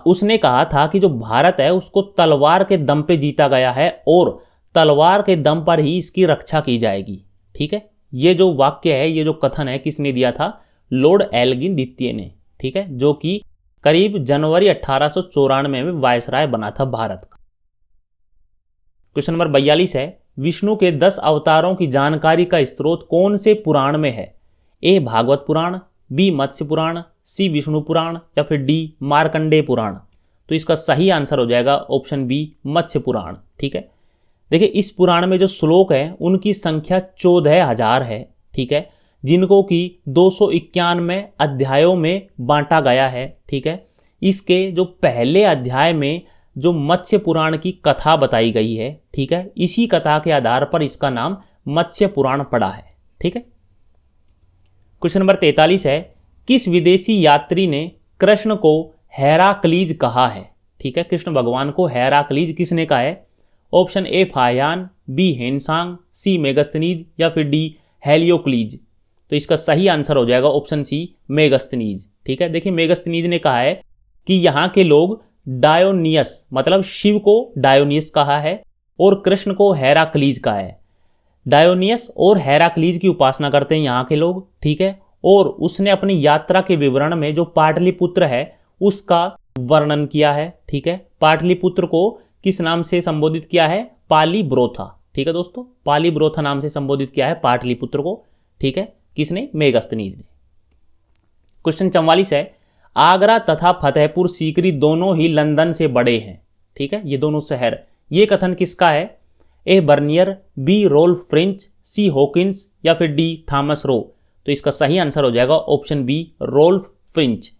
उसने कहा था कि जो भारत है उसको तलवार के दम पे जीता गया है और तलवार के दम पर ही इसकी रक्षा की जाएगी। ठीक है, ये जो वाक्य है, ये जो कथन है, किसने दिया था? लॉर्ड एल्गिन द्वितीय ने। ठीक है, जो कि करीब जनवरी 1894 में वायसराय बना था भारत का। क्वेश्चन नंबर 42 है, विष्णु के 10 अवतारों की जानकारी का स्रोत कौन से पुराण में है? ए भागवत पुराण, बी मत्स्य पुराण, सी विष्णु पुराण, या फिर डी मार्कंडेय पुराण। तो इसका सही आंसर हो जाएगा ऑप्शन बी मत्स्य पुराण। ठीक है, देखिए इस पुराण में जो श्लोक है उनकी संख्या 14,000 है। ठीक है, जिनको कि 291 अध्यायों में बांटा गया है। ठीक है, इसके जो पहले अध्याय में जो मत्स्य पुराण की कथा बताई गई है, ठीक है, इसी कथा के आधार पर इसका नाम मत्स्य पुराण पड़ा है। ठीक है, क्वेश्चन नंबर 43 है, किस विदेशी यात्री ने कृष्ण को हेराक्लीज कहा है? ठीक है, कृष्ण भगवान को हेराक्लीज किसने कहा है? Option A Faxian, B Hiuen Tsang, C Megasthenes, या फिर डी हेलियोक्लीज। तो इसका सही आंसर हो जाएगा ऑप्शन सी मेगस्थनीज। ठीक है। देखिए मेगस्थनीज ने कहा है कि यहाँ के लोग डायोनियस, मतलब शिव को डायोनियस कहा है और कृष्ण को हेराक्लीज कहा है। डायोनियस और हेराक्लीज की उपासना करते हैं यहाँ के लोग, ठीक है। और उसने अपनी यात्रा के विवरण में जो पाटलिपुत्र है उसका वर्णन किया है, ठीक है। पाटलिपुत्र को किस नाम से संबोधित किया है? पालीब्रोथा, ठीक है दोस्तों, पालीब्रोथा नाम से संबोधित किया है पाटलिपुत्र को, ठीक है। किसने? मेगस्थनीज ने। क्वेश्चन 44 है, आगरा तथा फतेहपुर सीकरी दोनों ही लंदन से बड़े हैं, ठीक है, ये दोनों शहर। ये कथन किसका है? ए बर्नियर, बी रोल्फ फ्रिंच, सी हॉकिंस या फिर डी थॉमस रो। तो इसका सही आंसर हो जाएगा ऑप्शन बी, रोल्फ फ्रिंच।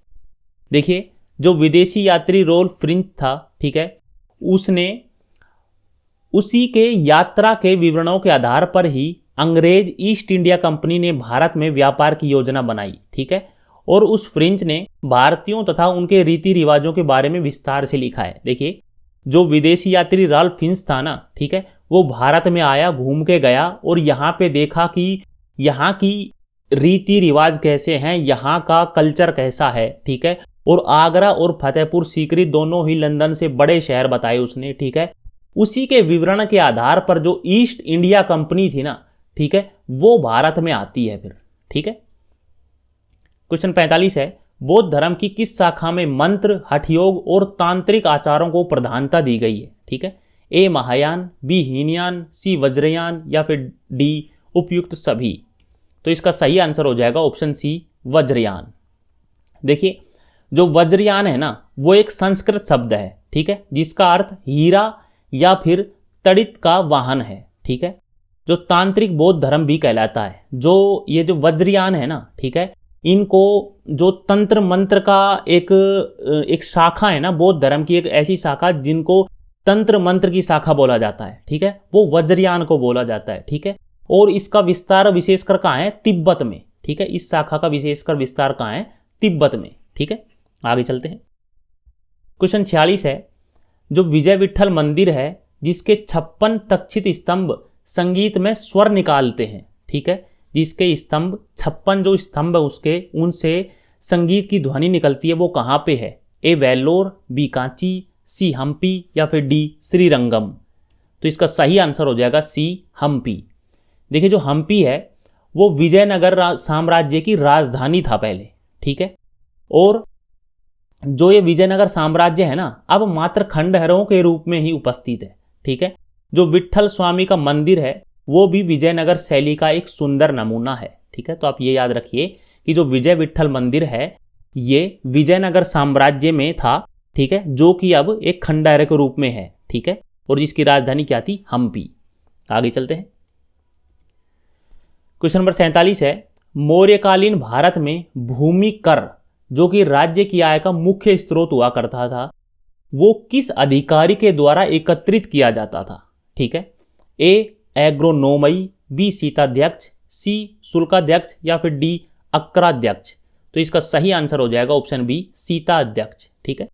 देखिए जो विदेशी यात्री रोल्फ फ्रिंच था, ठीक है, उसने उसी के यात्रा के विवरणों के आधार पर ही अंग्रेज ईस्ट इंडिया कंपनी ने भारत में व्यापार की योजना बनाई, ठीक है। और उस फ्रेंच ने भारतीयों तथा उनके रीति रिवाजों के बारे में विस्तार से लिखा है। देखिए जो विदेशी यात्री राल्फ फिंच था ना, ठीक है, वो भारत में आया, घूम के गया और यहाँ पे देखा कि यहाँ की रीति रिवाज कैसे हैं, यहाँ का कल्चर कैसा है, ठीक है। और आगरा और फतेहपुर सीकरी दोनों ही लंदन से बड़े शहर बताए उसने, ठीक है। उसी के विवरण के आधार पर जो ईस्ट इंडिया कंपनी थी ना, ठीक है, वो भारत में आती है फिर, ठीक है। क्वेश्चन 45 है, बौद्ध धर्म की किस शाखा में मंत्र, हठयोग और तांत्रिक आचारों को प्रधानता दी गई है? ठीक है, ए महायान, बी हीनयान, सी वज्रयान या फिर डी उपयुक्त सभी। तो इसका सही आंसर हो जाएगा ऑप्शन सी, वज्रयान। देखिए जो वज्रयान है ना, वो एक संस्कृत शब्द है, ठीक है, जिसका अर्थ हीरा या फिर तड़ित का वाहन है, ठीक है, जो तांत्रिक बौद्ध धर्म भी कहलाता है। जो ये जो वज्रयान है ना, ठीक है, इनको जो तंत्र मंत्र का एक शाखा है ना बौद्ध धर्म की, एक ऐसी शाखा जिनको तंत्र मंत्र की शाखा बोला जाता है, ठीक है, वो वज्रयान को बोला जाता है, ठीक है। और इसका विस्तार विशेषकर कहाँ है? तिब्बत में, ठीक है, इस शाखा का विशेषकर विस्तार कहाँ है? तिब्बत में, ठीक है। आगे चलते हैं। क्वेश्चन 46 है, जो विजय विट्ठल मंदिर है जिसके 56 तक्षित स्तंभ संगीत में स्वर निकालते हैं, ठीक है, जिसके स्तंभ 56 जो स्तंभ है उसके, उनसे संगीत की ध्वनि निकलती है, वो कहां पे है? ए वेल्लोर, बी कांची, सी हम्पी या फिर डी श्रीरंगम। तो इसका सही आंसर हो जाएगा सी, हम्पी। देखिए जो हम्पी है वो विजयनगर साम्राज्य की राजधानी था पहले, ठीक है। और जो ये विजयनगर साम्राज्य है ना, अब मात्र खंडहरों के रूप में ही उपस्थित है, ठीक है। जो विट्ठल स्वामी का मंदिर है वो भी विजयनगर शैली का एक सुंदर नमूना है, ठीक है। तो आप ये याद रखिए कि जो विजय विट्ठल मंदिर है ये विजयनगर साम्राज्य में था, ठीक है, जो कि अब एक खंडहर के रूप में है, ठीक है, और जिसकी राजधानी क्या थी? हम्पी। आगे चलते हैं। क्वेश्चन नंबर 47 है, मौर्यकालीन भारत में भूमि कर जो कि राज्य की आय का मुख्य स्रोत हुआ करता था, वो किस अधिकारी के द्वारा एकत्रित किया जाता था? ठीक है, ए एग्रोनोमई, बी सीताध्यक्ष, सी शुल्काध्यक्ष या फिर डी अक्राध्यक्ष। तो इसका सही आंसर हो जाएगा ऑप्शन बी, सीताध्यक्ष, ठीक है।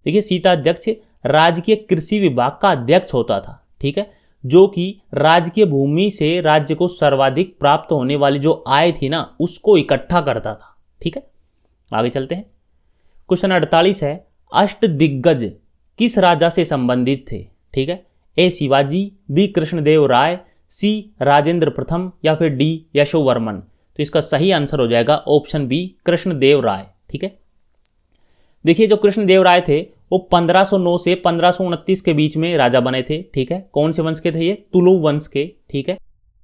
देखिए सीताध्यक्ष राजकीय कृषि विभाग का अध्यक्ष होता था, ठीक है, जो कि राजकीय भूमि से राज्य को सर्वाधिक प्राप्त होने वाली जो आय थी ना उसको इकट्ठा करता था, ठीक है। आगे चलते हैं। क्वेश्चन 48 है, अष्टदिग्गज किस राजा से संबंधित थे? ठीक है, ए शिवाजी, बी कृष्णदेव राय, सी राजेंद्र प्रथम या फिर डी यशोवर्मन। तो इसका सही आंसर हो जाएगा ऑप्शन बी, कृष्णदेव राय, ठीक है। देखिए जो कृष्णदेव राय थे वो 1509 से 1529 के बीच में राजा बने थे, ठीक है। कौन से वंश के थे ये? तुलु वंश के, ठीक है।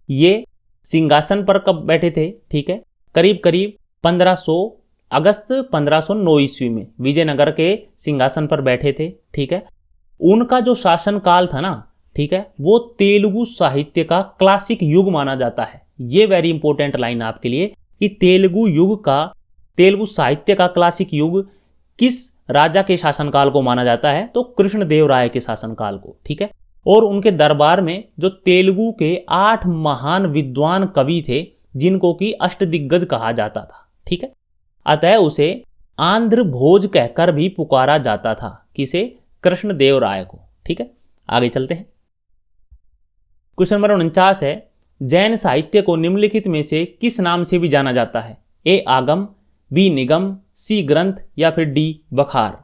ये सिंहासन पर कब बैठे थे? ठीक है, करीब करीब 1500 अगस्त 1509 ईस्वी में विजयनगर के सिंहासन पर बैठे थे, ठीक है। उनका जो शासन काल था ना, ठीक है, वो तेलुगु साहित्य का क्लासिक युग माना जाता है। ये वेरी इंपॉर्टेंट लाइन आपके लिए कि तेलुगु साहित्य का क्लासिक युग किस राजा के शासनकाल को माना जाता है? तो कृष्णदेव राय के शासनकाल को, ठीक है। और उनके दरबार में जो तेलुगु के 8 महान विद्वान कवि थे जिनको कि अष्टदिग्गज कहा जाता था, ठीक है। अतः उसे आंध्र भोज कहकर भी पुकारा जाता था। किसे? कृष्णदेव राय को, ठीक है। आगे चलते हैं। क्वेश्चन नंबर 49 है, जैन साहित्य को निम्नलिखित में से किस नाम से भी जाना जाता है? ए आगम, बी निगम, सी ग्रंथ या फिर डी बखार।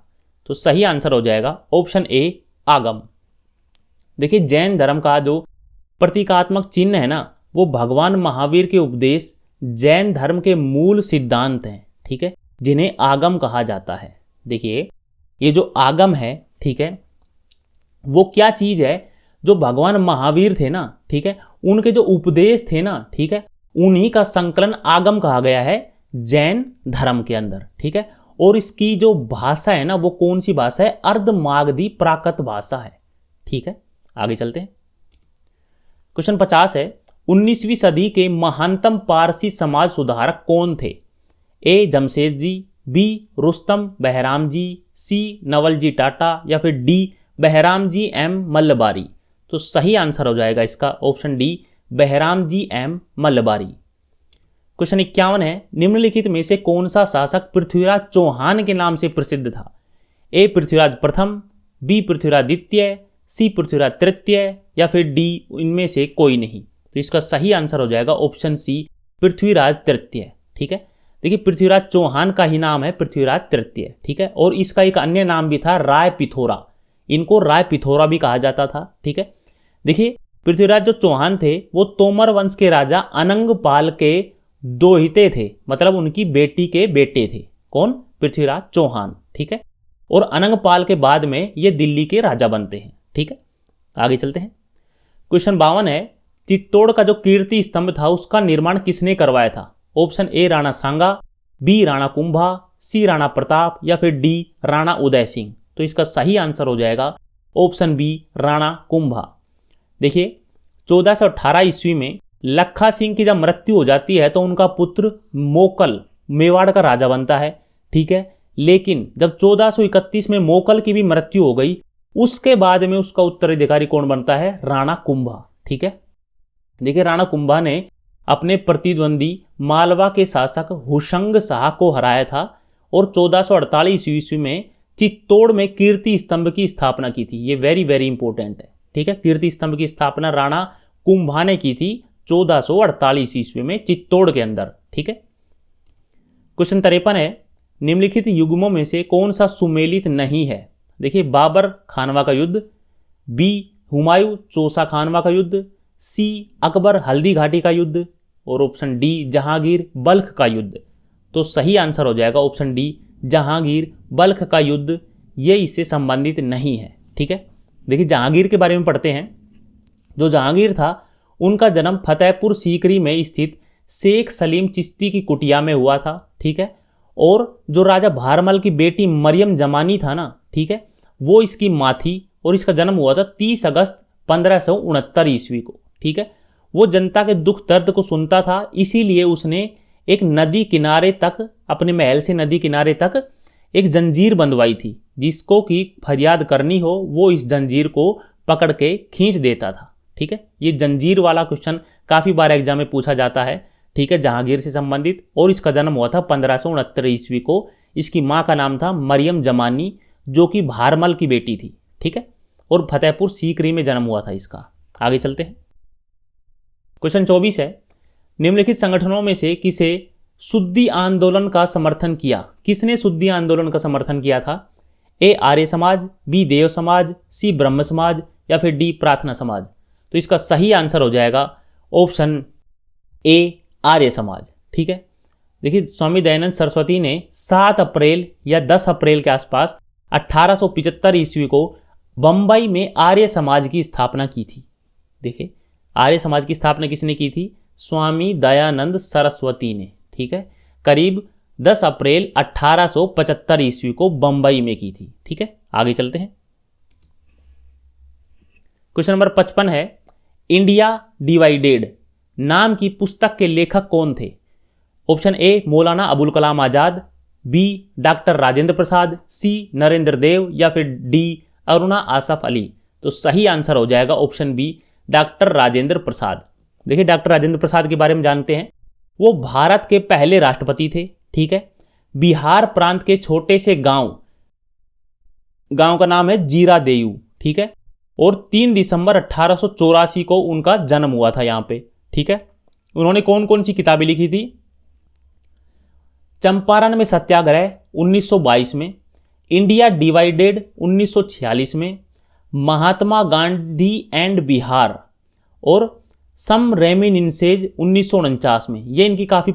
तो सही आंसर हो जाएगा ऑप्शन ए आगम। देखिए जैन धर्म का जो प्रतीकात्मक चिन्ह है ना, वो भगवान महावीर के उपदेश जैन धर्म के मूल सिद्धांत हैं, ठीक है, जिन्हें आगम कहा जाता है। देखिए ये जो आगम है, ठीक है, वो क्या चीज है, जो भगवान महावीर थे ना, ठीक है, उनके जो उपदेश थे ना, ठीक है, उन्हीं का संकलन आगम कहा गया है जैन धर्म के अंदर, ठीक है। और इसकी जो भाषा है ना, वो कौन सी भाषा है, अर्धमागधी प्राकृत भाषा है, ठीक है। आगे चलते हैं। क्वेश्चन 50 है, 19वीं सदी के महानतम पारसी समाज सुधारक कौन थे? A Jamshedji, B Rustam Behram ji, C Navalji Tata या फिर डी बहराम जी एम मल्लबारी। तो सही आंसर हो जाएगा इसका option D Behram ji M Malabari. Question 51 है, निम्नलिखित में से कौन सा शासक पृथ्वीराज चौहान के नाम से प्रसिद्ध था? ए पृथ्वीराज प्रथम, बी पृथ्वीराज द्वितीय, सी पृथ्वीराज तृतीय या फिर डी इनमें से कोई नहीं। तो इसका सही आंसर हो जाएगा ऑप्शन सी पृथ्वीराज तृतीय, ठीक है। देखिए पृथ्वीराज चौहान का ही नाम है पृथ्वीराज तृतीय, ठीक है। और इसका एक अन्य नाम भी था राय पिथोरा, इनको राय पिथोरा भी कहा जाता था, ठीक है। देखिए पृथ्वीराज जो चौहान थे वो तोमर वंश के राजा अनंगपाल के दोहिते थे, मतलब उनकी बेटी के बेटे थे। कौन? पृथ्वीराज चौहान, ठीक है। और अनंगपाल के बाद में ये दिल्ली के राजा बनते हैं, ठीक है। आगे चलते हैं। क्वेश्चन 52 है, चित्तौड़ का जो कीर्ति स्तंभ था उसका निर्माण किसने करवाया था? Option A Rana Sanga, B Rana Kumbha, C Rana Pratap या फिर डी राणा उदय सिंह। तो इसका सही आंसर हो जाएगा ऑप्शन बी राणा कुंभा। देखिए 1418 ईस्वी में लखा सिंह की जब मृत्यु हो जाती है तो उनका पुत्र मोकल मेवाड़ का राजा बनता है, ठीक है। लेकिन जब 1431 में मोकल की भी मृत्यु हो गई, उसके बाद में उसका उत्तराधिकारी कौन बनता है? राणा कुंभा, ठीक है। देखिए राणा कुंभा ने अपने प्रतिद्वंदी मालवा के शासक हुशंग शाह को हराया था और 1448 ईस्वी में चित्तौड़ में कीर्ति स्तंभ की स्थापना की थी। ये वेरी वेरी इंपॉर्टेंट है, ठीक है। कीर्ति स्तंभ की स्थापना राणा कुंभा ने की थी 1448 ईस्वी में चित्तौड़ के अंदर, ठीक है। क्वेश्चन 53 है, निम्नलिखित युग्मों में से कौन सा सुमेलित नहीं है? देखिए बाबर खानवा का युद्ध, बी हुमायूं चौसा खानवा का युद्ध, सी अकबर हल्दी घाटी का युद्ध और ऑप्शन डी जहांगीर बल्ख का युद्ध। तो सही आंसर हो जाएगा ऑप्शन डी जहांगीर बल्ख का युद्ध, ये इससे संबंधित नहीं है, ठीक है। देखिए जहांगीर के बारे में पढ़ते हैं। जो जहांगीर था उनका जन्म फतेहपुर सीकरी में स्थित शेख सलीम चिश्ती की कुटिया में हुआ था, ठीक है। और जो राजा भारमल की बेटी मरियम जमानी था ना, ठीक है, वो इसकी माँ थी और इसका जन्म हुआ था 30 अगस्त 1569 ईस्वी को, ठीक है। वो जनता के दुख दर्द को सुनता था, इसीलिए उसने एक नदी किनारे तक, अपने महल से नदी किनारे तक एक जंजीर बंधवाई थी, जिसको कि फरियाद करनी हो वो इस जंजीर को पकड़ के खींच देता था, ठीक है। ये जंजीर वाला क्वेश्चन काफी बार एग्जाम में पूछा जाता है, ठीक है, जहांगीर से संबंधित। और इसका जन्म हुआ था 1569 ईस्वी को। इसकी मां का नाम था मरियम जमानी, जो कि भारमल की बेटी थी, ठीक है। और फतेहपुर सीकरी में जन्म हुआ था इसका। आगे चलते हैं। क्वेश्चन 24 है, निम्नलिखित संगठनों में से किसे शुद्धि आंदोलन का समर्थन किया? किसने शुद्धि आंदोलन का समर्थन किया था? ए आर्य समाज, बी देव समाज, सी ब्रह्म समाज या फिर डी प्रार्थना समाज। तो इसका सही आंसर हो जाएगा ऑप्शन ए आर्य समाज, ठीक है। देखिए स्वामी दयानंद सरस्वती ने 7 अप्रैल या 10 अप्रैल के आसपास 1875 ईस्वी को बंबई में आर्य समाज की स्थापना की थी। देखिए आर्य समाज की स्थापना किसने की थी? स्वामी दयानंद सरस्वती ने, ठीक है। करीब 10 अप्रैल 1875 ईस्वी को बंबई में की थी, ठीक है। आगे चलते हैं। क्वेश्चन नंबर 55 है, इंडिया डिवाइडेड नाम की पुस्तक के लेखक कौन थे? Option A Maulana Abul Kalam Azad, B doctor Rajendra Prasad, सी नरेंद्र देव या फिर डी अरुणा आसफ अली। तो सही आंसर हो जाएगा option B doctor Rajendra Prasad. देखिए डॉक्टर राजेंद्र प्रसाद के बारे में जानते हैं। वो भारत के पहले राष्ट्रपति थे, ठीक है। बिहार प्रांत के छोटे से गांव का नाम है जीरा देयू, ठीक है। और 3 दिसंबर 1884 को उनका जन्म हुआ था यहां पे, ठीक है। उन्होंने कौन कौन सी किताबें लिखी थी? चंपारण में सत्याग्रह 1922 में, इंडिया डिवाइडेड 1946 में, महात्मा गांधी एंड बिहार और सम रेमिनिंसेज 1949 में। ये इनकी काफी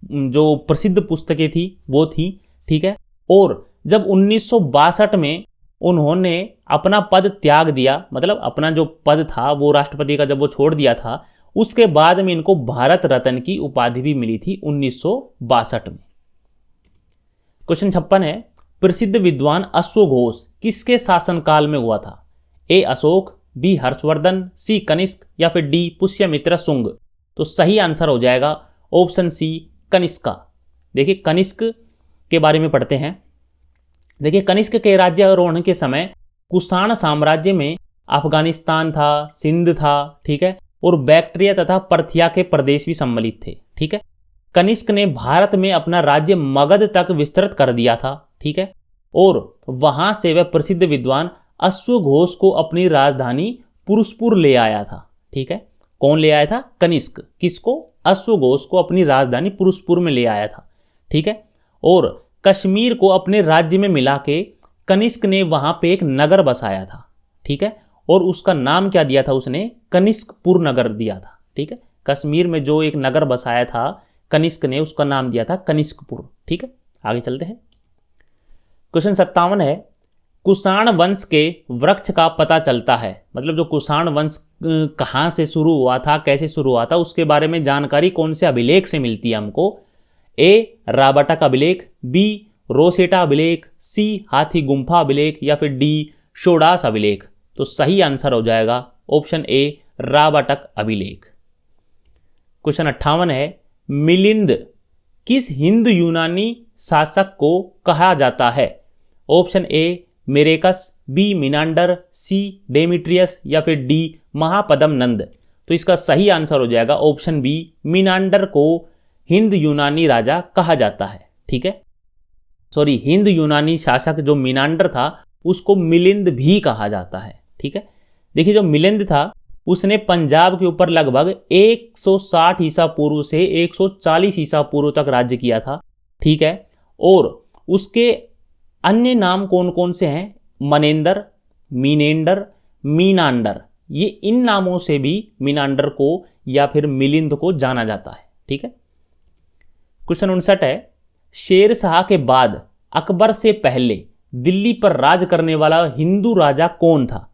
जो प्रसिद्ध पुस्तकें थी वो थी, ठीक है। और जब 1962 में उन्होंने अपना पद त्याग दिया, मतलब अपना जो पद था वो राष्ट्रपति का जब वो छोड़ दिया था, उसके बाद में इनको भारत रत्न की उपाधि भी मिली थी 1962 में। क्वेश्चन 56 है, प्रसिद्ध विद्वान अश्वघोष किसके शासनकाल में हुआ था? ए अशोक, बी हर्षवर्धन, सी कनिष्क या फिर डी पुष्यमित्र शुंग। तो सही आंसर हो जाएगा ऑप्शन सी कनिष्का। देखिए कनिष्क के बारे में पढ़ते हैं। देखिए कनिष्क के राज्यारोहण के समय कुषाण साम्राज्य में अफगानिस्तान था, सिंध था, ठीक है, और बैक्ट्रिया तथा पर्थिया के प्रदेश भी सम्मिलित थे, ठीक है। कनिष्क ने भारत में अपना राज्य मगध तक विस्तृत कर दिया था, ठीक है, और वहां से वह प्रसिद्ध विद्वान अश्वघोष को अपनी राजधानी पुरुषपुर ले आया था, ठीक है। कौन ले आया था? कनिष्क। किसको? अश्वघोष को अपनी राजधानी पुरुषपुर में ले आया था, ठीक है। और कश्मीर को अपने राज्य में मिला के कनिष्क ने वहां पे एक नगर बसाया था, ठीक है, और उसका नाम क्या दिया था उसने? कनिष्कपुर नगर दिया था, ठीक है। कश्मीर में जो एक नगर बसाया था कनिष्क ने, उसका नाम दिया था कनिष्कपुर, ठीक है। आगे चलते हैं। क्वेश्चन 57 है, कुषाण वंश के वृक्ष का पता चलता है, मतलब जो कुषाण वंश कहां से शुरू हुआ था, कैसे शुरू हुआ था, उसके बारे में जानकारी कौन से अभिलेख से मिलती है हमको? ए राबटक अभिलेख, बी रोसेटा अभिलेख, सी हाथी गुम्फा अभिलेख या फिर डी शोडास अभिलेख। तो सही आंसर हो जाएगा ऑप्शन ए राबटक अभिलेख। क्वेश्चन 58 है, मिलिंद किस हिंदू यूनानी शासक को कहा जाता है? ऑप्शन ए मेरेकस, बी मिनांडर, सी डेमिट्रियस या फिर डी महापदम नंद। तो इसका सही आंसर हो जाएगा ऑप्शन बी मिनांडर को हिंद यूनानी राजा कहा जाता है, ठीक है। सॉरी, हिंद यूनानी शासक जो मिनांडर था उसको मिलिंद भी कहा जाता है, ठीक है। देखिए जो मिलिंद था उसने पंजाब के ऊपर लगभग 160 ईसा पूर्व से 140 ईसा पूर्व तक राज्य किया था, ठीक है। और उसके अन्य नाम कौन कौन से हैं? मनेंदर, मीनेंडर, मीनांडर। ये इन नामों से भी मीनांडर को या फिर मिलिंद को जाना जाता है, ठीक है। क्वेश्चन 59 है, शेर शाह के बाद अकबर से पहले दिल्ली पर राज करने वाला हिंदू राजा कौन था?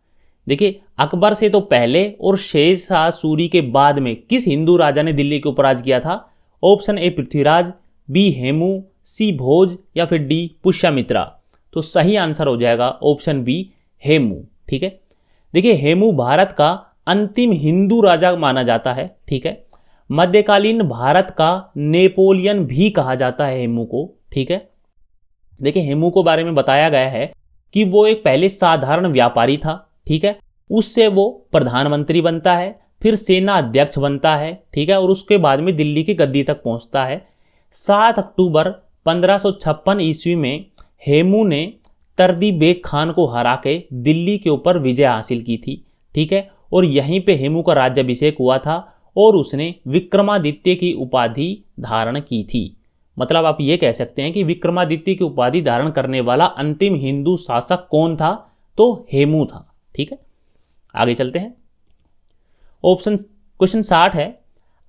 देखिए अकबर से तो पहले और शेर शाह सूरी के बाद में किस हिंदू राजा ने दिल्ली के ऊपर राज किया था? Option A Prithviraj, B Hemu, C Bhoj या फिर डी पुष्यमित्रा। तो सही आंसर हो जाएगा ऑप्शन बी हेमू, ठीक है। देखिए हेमू भारत का अंतिम हिंदू राजा माना जाता है, ठीक है। मध्यकालीन भारत का नेपोलियन भी कहा जाता है हेमू को, ठीक है। देखिए हेमू को बारे में बताया गया है कि वो एक पहले साधारण व्यापारी था, ठीक है, उससे वो प्रधानमंत्री बनता है, फिर सेना अध्यक्ष बनता है, ठीक है, और उसके बाद में दिल्ली की गद्दी तक पहुंचता है। 7 अक्टूबर 1556 ईस्वी में हेमू ने तर्दी बेग खान को हरा के दिल्ली के ऊपर विजय हासिल की थी, ठीक है, और यहीं पे हेमू का राज्याभिषेक हुआ था और उसने विक्रमादित्य की उपाधि धारण की थी। मतलब आप ये कह सकते हैं कि विक्रमादित्य की उपाधि धारण करने वाला अंतिम हिंदू शासक कौन था? तो हेमू था, ठीक है। आगे चलते हैं। क्वेश्चन 60 है,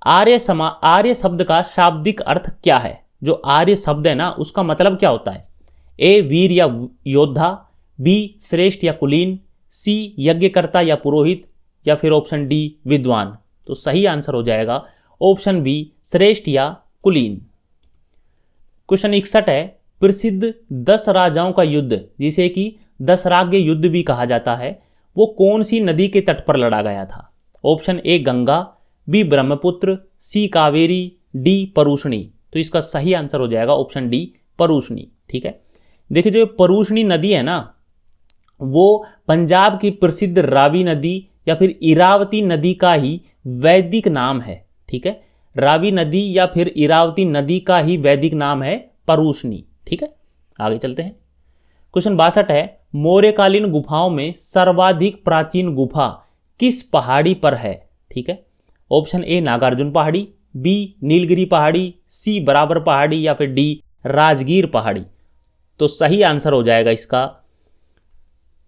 आर्य शब्द का शाब्दिक अर्थ क्या है? जो आर्य शब्द है ना उसका मतलब क्या होता है? ए वीर या योद्धा, बी श्रेष्ठ या कुलीन, सी यज्ञकर्ता या पुरोहित या फिर ऑप्शन डी विद्वान। तो सही आंसर हो जाएगा ऑप्शन बी श्रेष्ठ या कुलीन। क्वेश्चन 61 है, प्रसिद्ध 10 राजाओं का युद्ध जिसे कि दशराग्य युद्ध भी कहा जाता है वो कौन सी नदी के तट पर लड़ा गया था? Option A Ganga, B Brahmaputra, C Kaveri, D Parushni. तो इसका सही आंसर हो जाएगा ऑप्शन डी परूषणी, ठीक है। देखिए जो परूषणी नदी है ना वो पंजाब की प्रसिद्ध रावी नदी या फिर इरावती नदी का ही वैदिक नाम है, ठीक है। रावी नदी या फिर इरावती नदी का ही वैदिक नाम है परूषणी, ठीक है। आगे चलते हैं। क्वेश्चन 62 है, मौर्यकालीन गुफाओं में सर्वाधिक प्राचीन गुफा किस पहाड़ी पर है? ठीक है। ऑप्शन ए नागार्जुन पहाड़ी, बी नीलगिरी पहाड़ी, सी बराबर पहाड़ी या फिर डी राजगीर पहाड़ी। तो सही आंसर हो जाएगा इसका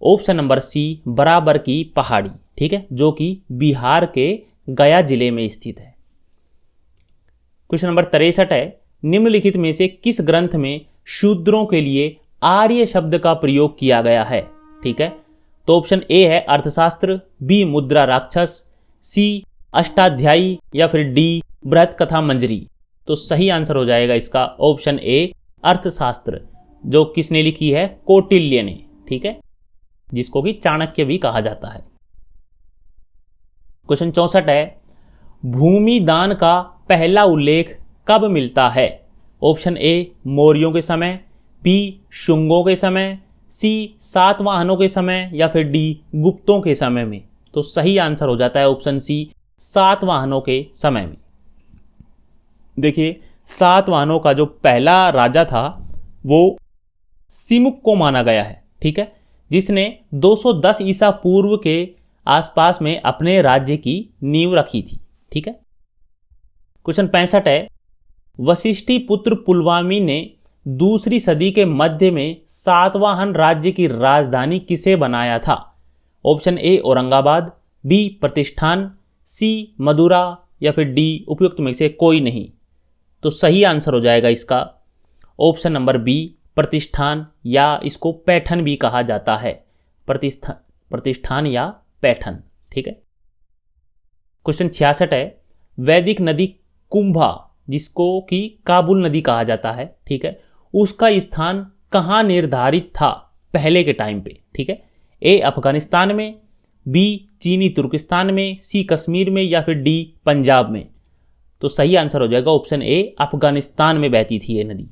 ऑप्शन नंबर सी, बराबर की पहाड़ी। ठीक है, जो कि बिहार के गया जिले में स्थित है। क्वेश्चन नंबर 63 है, निम्नलिखित में से किस ग्रंथ में शूद्रों के लिए आर्य शब्द का प्रयोग किया गया है? ठीक है, तो ऑप्शन ए है अर्थशास्त्र, बी मुद्रा राक्षस, सी अष्टाध्यायी या फिर डी बृहत कथा मंजरी। तो सही आंसर हो जाएगा इसका ऑप्शन ए अर्थशास्त्र, जो किसने लिखी है? कौटिल्य ने। ठीक है, जिसको कि चाणक्य भी कहा जाता है। क्वेश्चन 64 है, भूमि दान का पहला उल्लेख कब मिलता है? ऑप्शन ए मौर्यों के समय, बी शुंगों के समय, सी सातवाहनों के समय या फिर डी गुप्तों के समय में। तो सही आंसर हो जाता है ऑप्शन सी, सातवाहनों के समय में। देखिए, सातवाहनों का जो पहला राजा था वो सिमुक को माना गया है। ठीक है, जिसने 210 ईसा पूर्व के आसपास में अपने राज्य की नींव रखी थी। ठीक है, क्वेश्चन 65 है, वशिष्ठी पुत्र पुलवामी ने दूसरी सदी के मध्य में सातवाहन राज्य की राजधानी किसे बनाया था? ऑप्शन ए औरंगाबाद, बी प्रतिष्ठान, सी मदुरा या फिर डी उपयुक्त में से कोई नहीं। तो सही आंसर हो जाएगा इसका ऑप्शन नंबर बी प्रतिष्ठान, या इसको पैठन भी कहा जाता है। प्रतिष्ठान या पैठन। ठीक है, क्वेश्चन 66 है, वैदिक नदी कुंभा, जिसको कि काबुल नदी कहा जाता है, ठीक है, उसका स्थान कहां निर्धारित था पहले के टाइम पे? ठीक है, ए अफगानिस्तान में, बी चीनी तुर्किस्तान में, सी कश्मीर में या फिर डी पंजाब में। तो सही आंसर हो जाएगा ऑप्शन ए अफगानिस्तान में बहती थी ये नदी।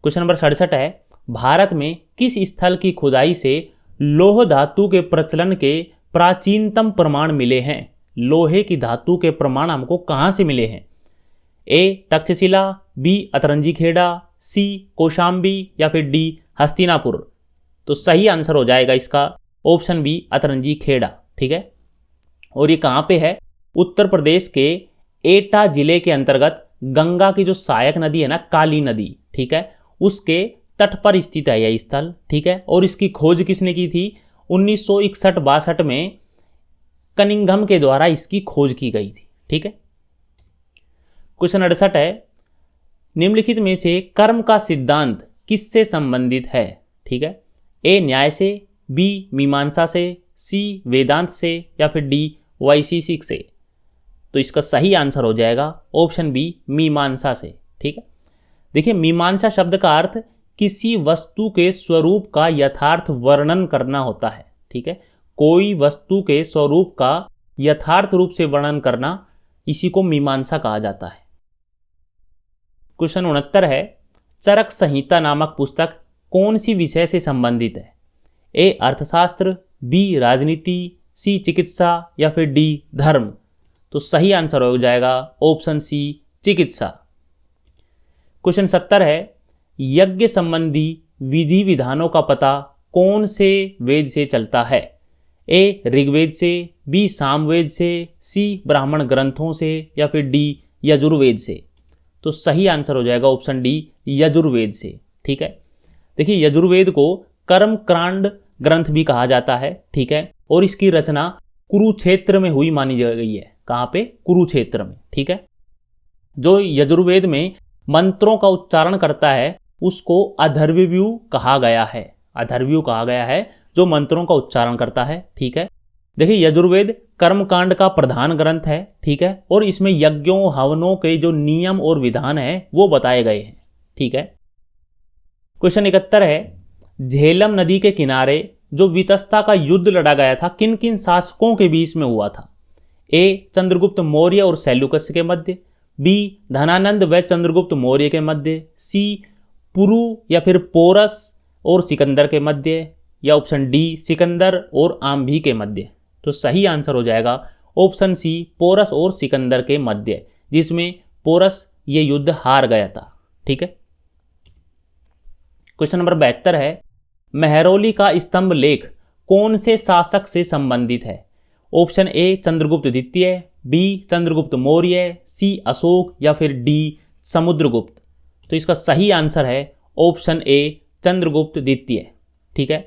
क्वेश्चन नंबर 67 है, भारत में किस स्थल की खुदाई से लौह धातु के प्रचलन के प्राचीनतम प्रमाण मिले हैं? लोहे की धातु के प्रमाण हमको कहां से मिले हैं? ए तक्षशिला, बी अतरंजी खेड़ा, सी कौशाम्बी या फिर डी हस्तिनापुर। तो सही आंसर हो जाएगा इसका ऑप्शन बी अतरंजी खेड़ा। ठीक है, और ये कहां पे है? उत्तर प्रदेश के एटा जिले के अंतर्गत गंगा की जो सहायक नदी है ना, काली नदी, ठीक है, उसके तट पर स्थित है यह स्थल। ठीक है, और इसकी खोज किसने की थी? 1961-62 में कनिंघम के द्वारा इसकी खोज की गई थी। ठीक है, क्वेश्चन 68 है, निम्नलिखित में से कर्म का सिद्धांत किससे संबंधित है? ठीक है, ए न्याय से, बी मीमांसा से, सी वेदांत से या फिर डी वैशेषिक से। तो इसका सही आंसर हो जाएगा ऑप्शन बी मीमांसा से। ठीक है, देखिए मीमांसा शब्द का अर्थ किसी वस्तु के स्वरूप का यथार्थ वर्णन करना होता है। ठीक है, कोई वस्तु के स्वरूप का यथार्थ रूप से वर्णन करना, इसी को मीमांसा कहा जाता है। क्वेश्चन 69 है, चरक संहिता नामक पुस्तक कौन सी विषय से संबंधित है? ए अर्थशास्त्र, बी राजनीति, सी चिकित्सा या फिर डी धर्म। तो सही आंसर हो जाएगा ऑप्शन सी चिकित्सा। क्वेश्चन 70 है, यज्ञ संबंधी विधि विधानों का पता कौन से वेद से चलता है? ए ऋग्वेद से, बी सामवेद से, सी ब्राह्मण ग्रंथों से या फिर डी यजुर्वेद से। तो सही आंसर हो जाएगा ऑप्शन डी यजुर्वेद से। ठीक है, देखिए यजुर्वेद को कर्मकांड ग्रंथ भी कहा जाता है। ठीक है, और इसकी रचना कुरुक्षेत्र में हुई मानी गई है। कहां पे? कुरुक्षेत्र में। ठीक है, जो यजुर्वेद में मंत्रों का उच्चारण करता है उसको अथर्वव्यू कहा गया है। अथर्वव्यू कहा गया है जो मंत्रों का उच्चारण करता है। ठीक है, देखिए यजुर्वेद कर्मकांड का प्रधान ग्रंथ है। ठीक है, और इसमें यज्ञों हवनों के जो नियम और विधान है वो बताए गए हैं। ठीक है, क्वेश्चन 71 है, झेलम नदी के किनारे जो वितस्ता का युद्ध लड़ा गया था किन किन शासकों के बीच में हुआ था? ए चंद्रगुप्त मौर्य और सैल्यूकस के मध्य, बी धनानंद व चंद्रगुप्त मौर्य के मध्य, सी पुरु या फिर पोरस और सिकंदर के मध्य, या ऑप्शन डी सिकंदर और आम्भी के मध्य। तो सही आंसर हो जाएगा ऑप्शन सी पोरस और सिकंदर के मध्य, जिसमें पोरस ये युद्ध हार गया था। ठीक है, क्वेश्चन नंबर 72 है, मेहरौली का स्तंभ लेख कौन से शासक से संबंधित है? ऑप्शन ए चंद्रगुप्त द्वितीय, बी चंद्रगुप्त मौर्य, सी अशोक या फिर डी समुद्रगुप्त। तो इसका सही आंसर है ऑप्शन ए चंद्रगुप्त द्वितीय। ठीक है,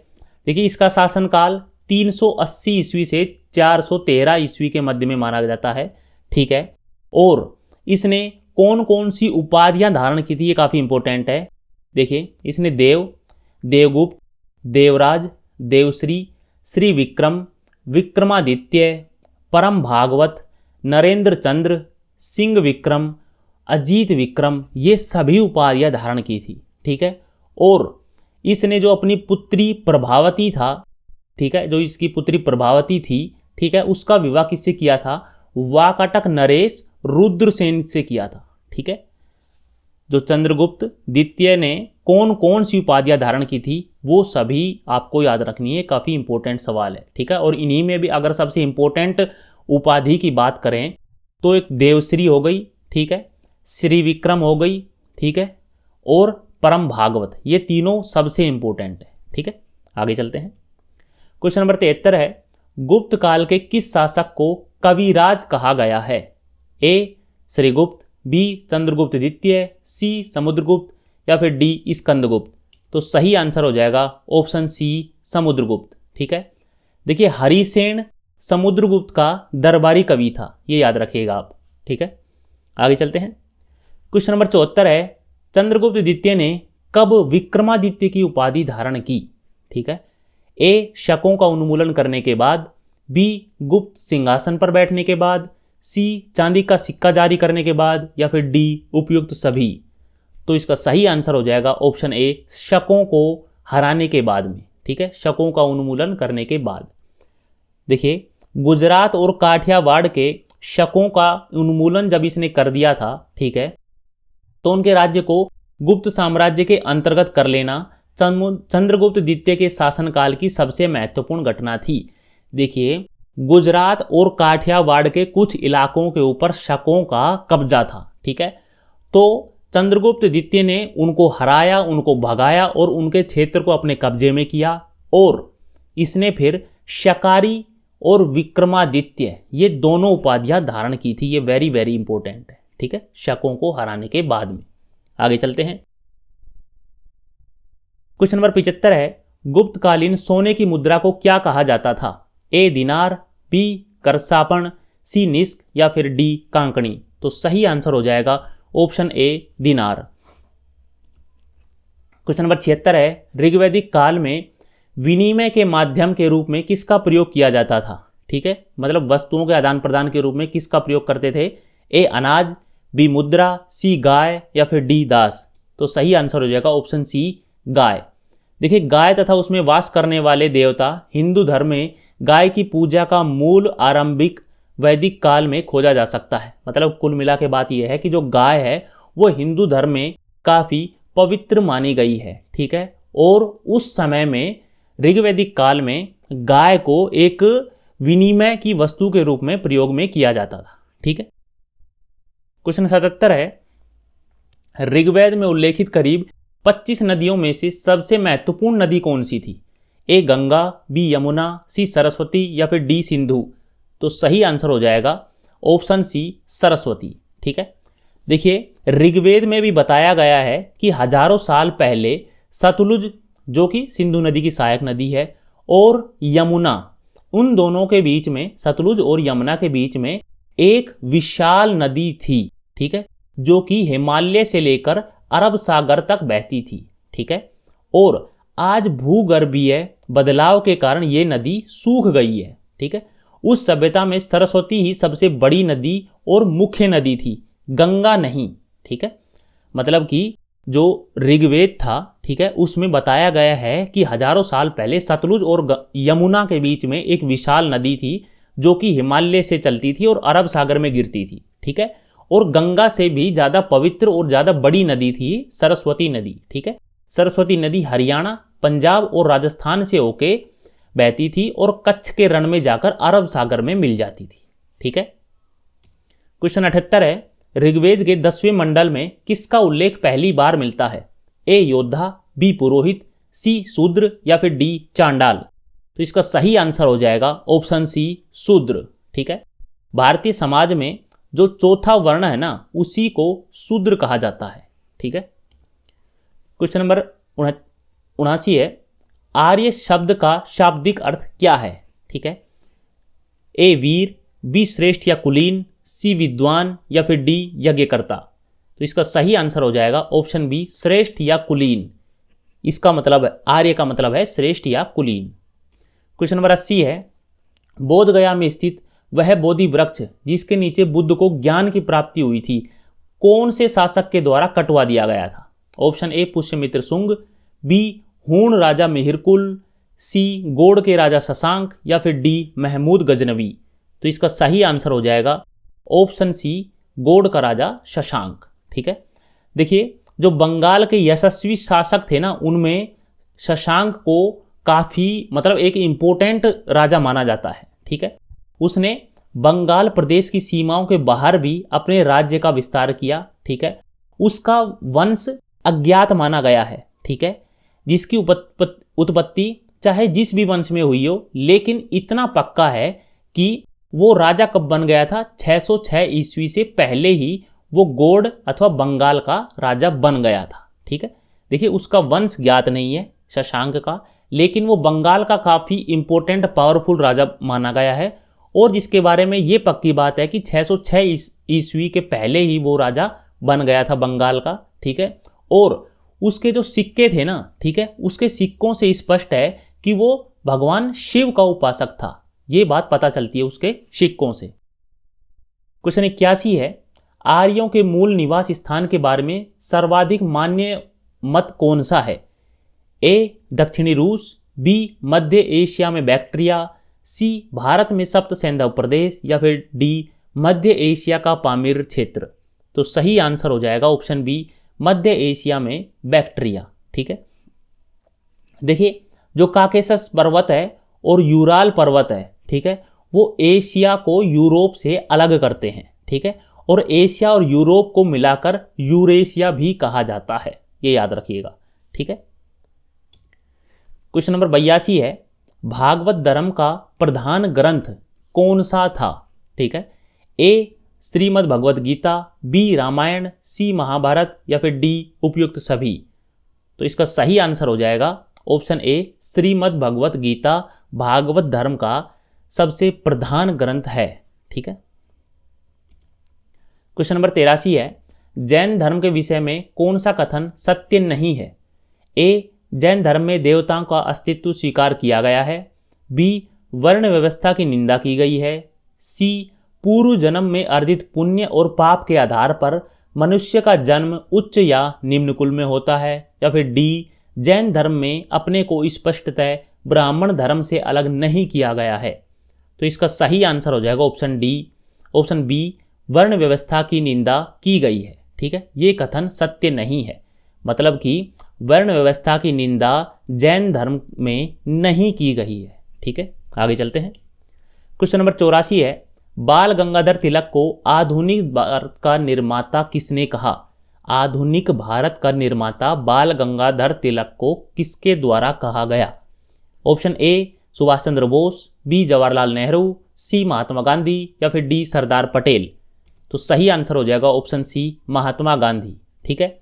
देखिए इसका शासनकाल 380 ईस्वी से 413 ईस्वी के मध्य में माना जाता है। ठीक है, और इसने कौन कौन सी उपाधियां धारण की थी ये काफी इंपॉर्टेंट है। देखिए इसने देव, देवगुप्त, देवराज, देवश्री, श्री विक्रम, विक्रमादित्य, परम भागवत, नरेंद्र चंद्र, सिंह विक्रम, अजीत विक्रम, ये सभी उपाधियां धारण की थी। ठीक है, और इसने जो अपनी पुत्री प्रभावती था, ठीक है, जो इसकी पुत्री प्रभावती थी, ठीक है, उसका विवाह किससे किया था? वाकाटक नरेश रुद्रसेन से किया था। ठीक है, जो चंद्रगुप्त द्वितीय ने कौन कौन सी उपाधियां धारण की थी वो सभी आपको याद रखनी है, काफी इंपॉर्टेंट सवाल है। ठीक है, और इन्हीं में भी अगर सबसे इंपॉर्टेंट उपाधि की बात करें तो एक देवश्री हो गई, ठीक है, श्री विक्रम हो गई, ठीक है, और परम भागवत, ये तीनों सबसे इंपॉर्टेंट है। ठीक है, आगे चलते हैं। क्वेश्चन नंबर 73 है, गुप्त काल के किस शासक को कविराज कहा गया है? ए श्रीगुप्त, बी चंद्रगुप्त द्वितीय, सी समुद्रगुप्त, या फिर डी स्कंदगुप्त। तो सही आंसर हो जाएगा ऑप्शन सी समुद्रगुप्त। ठीक है, देखिए हरिसेन समुद्रगुप्त का दरबारी कवि था, ये याद रखिएगा आप। ठीक है, आगे चलते हैं। क्वेश्चन नंबर 74 है, चंद्रगुप्त द्वितीय ने कब विक्रमादित्य की उपाधि धारण की? ठीक है, ए शकों का उन्मूलन करने के बाद, बी गुप्त सिंहासन पर बैठने के बाद, सी चांदी का सिक्का जारी करने के बाद, या फिर डी उपयुक्त सभी। तो इसका सही आंसर हो जाएगा ऑप्शन ए शकों को हराने के बाद में। ठीक है, शकों का उन्मूलन करने के बाद। देखिए गुजरात और काठियावाड़ के शकों का उन्मूलन जब इसने कर दिया था, ठीक है, तो उनके राज्य को गुप्त साम्राज्य के अंतर्गत कर लेना चंद्रगुप्त द्वितीय के शासनकाल की सबसे महत्वपूर्ण घटना थी। देखिए गुजरात और काठियावाड़ के कुछ इलाकों के ऊपर शकों का कब्जा था। ठीक है, तो चंद्रगुप्त द्वितीय ने उनको हराया, उनको भगाया और उनके क्षेत्र को अपने कब्जे में किया, और इसने फिर शकारी और विक्रमादित्य ये दोनों उपाधियां धारण की थी। ये वेरी वेरी इंपॉर्टेंट है। ठीक है, शकों को हराने के बाद में। आगे चलते हैं। क्वेश्चन नंबर 75 है, गुप्तकालीन सोने की मुद्रा को क्या कहा जाता था? ए दिनार, बी करसापण, सी निस्क, या फिर डी कांकणी। तो सही आंसर हो जाएगा ऑप्शन ए दिनार। क्वेश्चन नंबर 76 है, ऋग्वैदिक काल में विनिमय के माध्यम के रूप में किसका प्रयोग किया जाता था? ठीक है, मतलब वस्तुओं के आदान प्रदान के रूप में किसका प्रयोग करते थे? ए अनाज, बी मुद्रा, सी गाय, या फिर डी दास। तो सही आंसर हो जाएगा ऑप्शन सी गाय। देखिए गाय तथा उसमें वास करने वाले देवता, हिंदू धर्म में गाय की पूजा का मूल आरंभिक वैदिक काल में खोजा जा सकता है। मतलब कुल मिला के बात यह है कि जो गाय है वो हिंदू धर्म में काफी पवित्र मानी गई है। ठीक है, और उस समय में ऋग्वैदिक काल में गाय को एक विनिमय की वस्तु के रूप में प्रयोग में किया जाता था। ठीक है, क्वेश्चन 77 है, ऋग्वेद में उल्लेखित करीब 25 नदियों में से सबसे महत्वपूर्ण नदी कौन सी थी? ए गंगा, बी यमुना, सी सरस्वती, या फिर डी सिंधु। तो सही आंसर हो जाएगा ऑप्शन सी सरस्वती। ठीक है, देखिए ऋग्वेद में भी बताया गया है कि हजारों साल पहले सतलुज, जो कि सिंधु नदी की सहायक नदी है, और यमुना, उन दोनों के बीच में, सतलुज और यमुना के बीच में एक विशाल नदी थी। ठीक है, जो कि हिमालय से लेकर अरब सागर तक बहती थी। ठीक है, और आज भूगर्भीय बदलाव के कारण यह नदी सूख गई है। ठीक है, उस सभ्यता में सरस्वती ही सबसे बड़ी नदी और मुख्य नदी थी, गंगा नहीं। ठीक है, मतलब कि जो ऋग्वेद था, ठीक है, उसमें बताया गया है कि हजारों साल पहले सतलुज और यमुना के बीच में एक विशाल नदी थी जो कि हिमालय से चलती थी और अरब सागर में गिरती थी। ठीक है, और गंगा से भी ज्यादा पवित्र और ज्यादा बड़ी नदी थी सरस्वती नदी। ठीक है, सरस्वती नदी हरियाणा, पंजाब और राजस्थान से होके बहती थी और कच्छ के रण में जाकर अरब सागर में मिल जाती थी। ठीक है, क्वेश्चन 78 है, ऋग्वेद के 10वें मंडल में किसका उल्लेख पहली बार मिलता है? ए योद्धा, बी पुरोहित, सी शूद्र, या फिर डी चांडाल। तो इसका सही आंसर हो जाएगा ऑप्शन सी शूद्र। ठीक है, भारतीय समाज में जो चौथा वर्ण है ना, उसी को शूद्र कहा जाता है। ठीक है, क्वेश्चन नंबर 79 है, आर्य शब्द का शाब्दिक अर्थ क्या है? ठीक है, ए वीर, बी श्रेष्ठ या कुलीन, सी विद्वान या फिर डी यज्ञकर्ता। तो इसका सही आंसर हो जाएगा ऑप्शन बी, श्रेष्ठ या कुलीन। इसका मतलब है, आर्य का मतलब है श्रेष्ठ या कुलीन। क्वेश्चन नंबर 80 है, बोध गया में स्थित वह बोधि वृक्ष जिसके नीचे बुद्ध को ज्ञान की प्राप्ति हुई थी, कौन से शासक के द्वारा कटवा दिया गया था? Option A Pushyamitra Shunga, B हूण राजा मिहिरकुल, सी गोड़ के राजा शशांक या फिर डी महमूद गजनवी। तो इसका सही आंसर हो जाएगा ऑप्शन सी, गोड़ का राजा शशांक। ठीक है, देखिए जो बंगाल के यशस्वी शासक थे ना, उनमें शशांक को काफी मतलब एक इंपॉर्टेंट राजा माना जाता है। ठीक है, उसने बंगाल प्रदेश की सीमाओं के बाहर भी अपने राज्य का विस्तार किया। ठीक है, उसका वंश अज्ञात माना गया है। ठीक है, जिसकी उत्पत्ति चाहे जिस भी वंश में हुई हो, लेकिन इतना पक्का है कि वो राजा कब बन गया था, 606 ईस्वी से पहले ही वो गोड़ अथवा बंगाल का राजा बन गया था। ठीक है, देखिए उसका वंश ज्ञात नहीं है शशांक का, लेकिन वो बंगाल का काफी इंपॉर्टेंट पावरफुल राजा माना गया है, और जिसके बारे में ये पक्की बात है कि 606 ईस्वी के पहले ही वो राजा बन गया था बंगाल का। ठीक है, और उसके जो सिक्के थे ना, ठीक है, उसके सिक्कों से स्पष्ट है कि वो भगवान शिव का उपासक था। ये बात पता चलती है उसके सिक्कों से। क्वेश्चन 81 है, आर्यों के मूल निवास स्थान के बारे में सर्वाधिक मान्य मत कौन सा है? ए दक्षिणी रूस, बी मध्य एशिया में बैक्ट्रिया, सी भारत में सप्त सैंधव प्रदेश या फिर डी मध्य एशिया का पामीर क्षेत्र। तो सही आंसर हो जाएगा ऑप्शन बी, मध्य एशिया में बैक्ट्रिया। ठीक है, देखिए जो काकेशस पर्वत है और यूराल पर्वत है, ठीक है, वो एशिया को यूरोप से अलग करते हैं। ठीक है, और एशिया और यूरोप को मिलाकर यूरेशिया भी कहा जाता है, ये याद रखिएगा। ठीक है, क्वेश्चन नंबर 82 है, भागवत धर्म का प्रधान ग्रंथ कौन सा था? ठीक है, ए श्रीमद् भगवत गीता, बी रामायण, सी महाभारत या फिर डी उपयुक्त सभी। तो इसका सही आंसर हो जाएगा ऑप्शन ए, श्रीमद् भगवत गीता भागवत धर्म का सबसे प्रधान ग्रंथ है। ठीक है, क्वेश्चन नंबर 83 है, जैन धर्म के विषय में कौन सा कथन सत्य नहीं है? ए जैन धर्म में देवताओं का अस्तित्व स्वीकार किया गया है, बी वर्ण व्यवस्था की निंदा की गई है, सी पूर्व जन्म में अर्जित पुण्य और पाप के आधार पर मनुष्य का जन्म उच्च या निम्न कुल में होता है, या फिर डी जैन धर्म में अपने को स्पष्टतः ब्राह्मण धर्म से अलग नहीं किया गया है। तो इसका सही आंसर हो जाएगा ऑप्शन डी, ऑप्शन बी, वर्ण व्यवस्था की निंदा की गई है। ठीक है, ये कथन सत्य नहीं है, मतलब कि वर्ण व्यवस्था की निंदा जैन धर्म में नहीं की गई है। ठीक है, आगे चलते हैं। क्वेश्चन नंबर 84 है, बाल गंगाधर तिलक को आधुनिक भारत का निर्माता किसने कहा? आधुनिक भारत का निर्माता बाल गंगाधर तिलक को किसके द्वारा कहा गया? Option A Subhash Chandra Bose, B Jawaharlal Nehru, C Mahatma Gandhi या फिर डी सरदार पटेल। तो सही आंसर हो जाएगा ऑप्शन सी, महात्मा गांधी। ठीक है,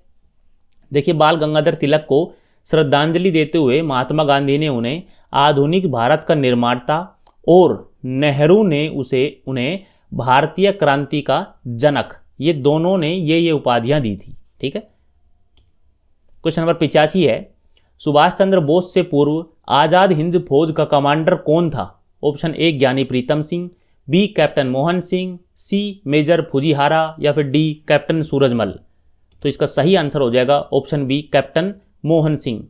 देखिए बाल गंगाधर तिलक को श्रद्धांजलि देते हुए महात्मा गांधी ने उन्हें आधुनिक भारत का निर्माता और नेहरू ने उन्हें भारतीय क्रांति का जनक, ये दोनों ने ये उपाधियां दी थी। ठीक है, क्वेश्चन नंबर 85 है, सुभाष चंद्र बोस से पूर्व आजाद हिंद फौज का कमांडर कौन था? Option A Giani Pritam Singh, B captain Mohan Singh, C major Fujihara या फिर डी कैप्टन सूरजमल। तो इसका सही आंसर हो जाएगा option B, captain Mohan Singh.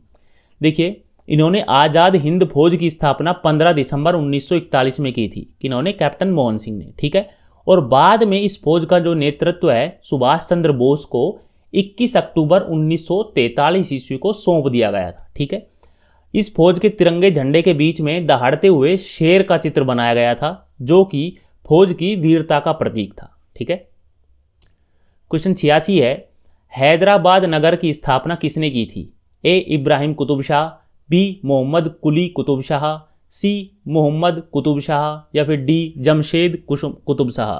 देखिए इन्होंने आजाद हिंद फौज की स्थापना 15 दिसंबर 1941 में की थी, किन्होंने? कैप्टन मोहन सिंह ने। ठीक है, और बाद में इस फौज का जो नेतृत्व है सुभाष चंद्र बोस को 21 अक्टूबर 1943 ईस्वी को सौंप दिया गया था। ठीक है, इस फौज के तिरंगे झंडे के बीच में दहाड़ते हुए शेर का चित्र बनाया गया था, जो कि फौज की वीरता का प्रतीक था। ठीक है, क्वेश्चन 86 है, हैदराबाद नगर की स्थापना किसने की थी? ए इब्राहिम कुतुब शाह, बी मोहम्मद कुली कुतुब शाह, सी मोहम्मद कुतुब शाह या फिर डी जमशेद कुतुब शाह।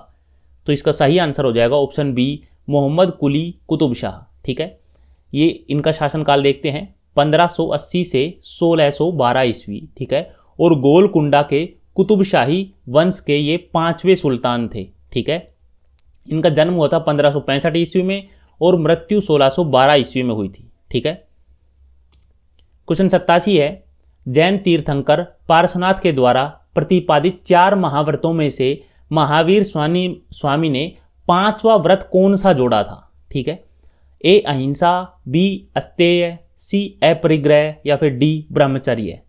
तो इसका सही आंसर हो जाएगा ऑप्शन बी, मोहम्मद कुली कुतुब शाह। ठीक है, ये इनका शासनकाल देखते हैं 1580 से 1612 ईस्वी, ठीक है। और गोलकुंडा के कुतुबशाही वंश के ये 5वें सुल्तान थे, ठीक है। इनका जन्म हुआ था 1565 ईस्वी में और मृत्यु 1612 ईस्वी में हुई थी, ठीक है। क्वेश्चन 87 है, जैन तीर्थंकर पार्श्वनाथ के द्वारा प्रतिपादित 4 महाव्रतों में से महावीर स्वामी ने 5वां व्रत कौन सा जोड़ा था, ठीक है। ए अहिंसा, बी अस्तेय, सी अपरिग्रह या फिर डी ब्रह्मचर्य।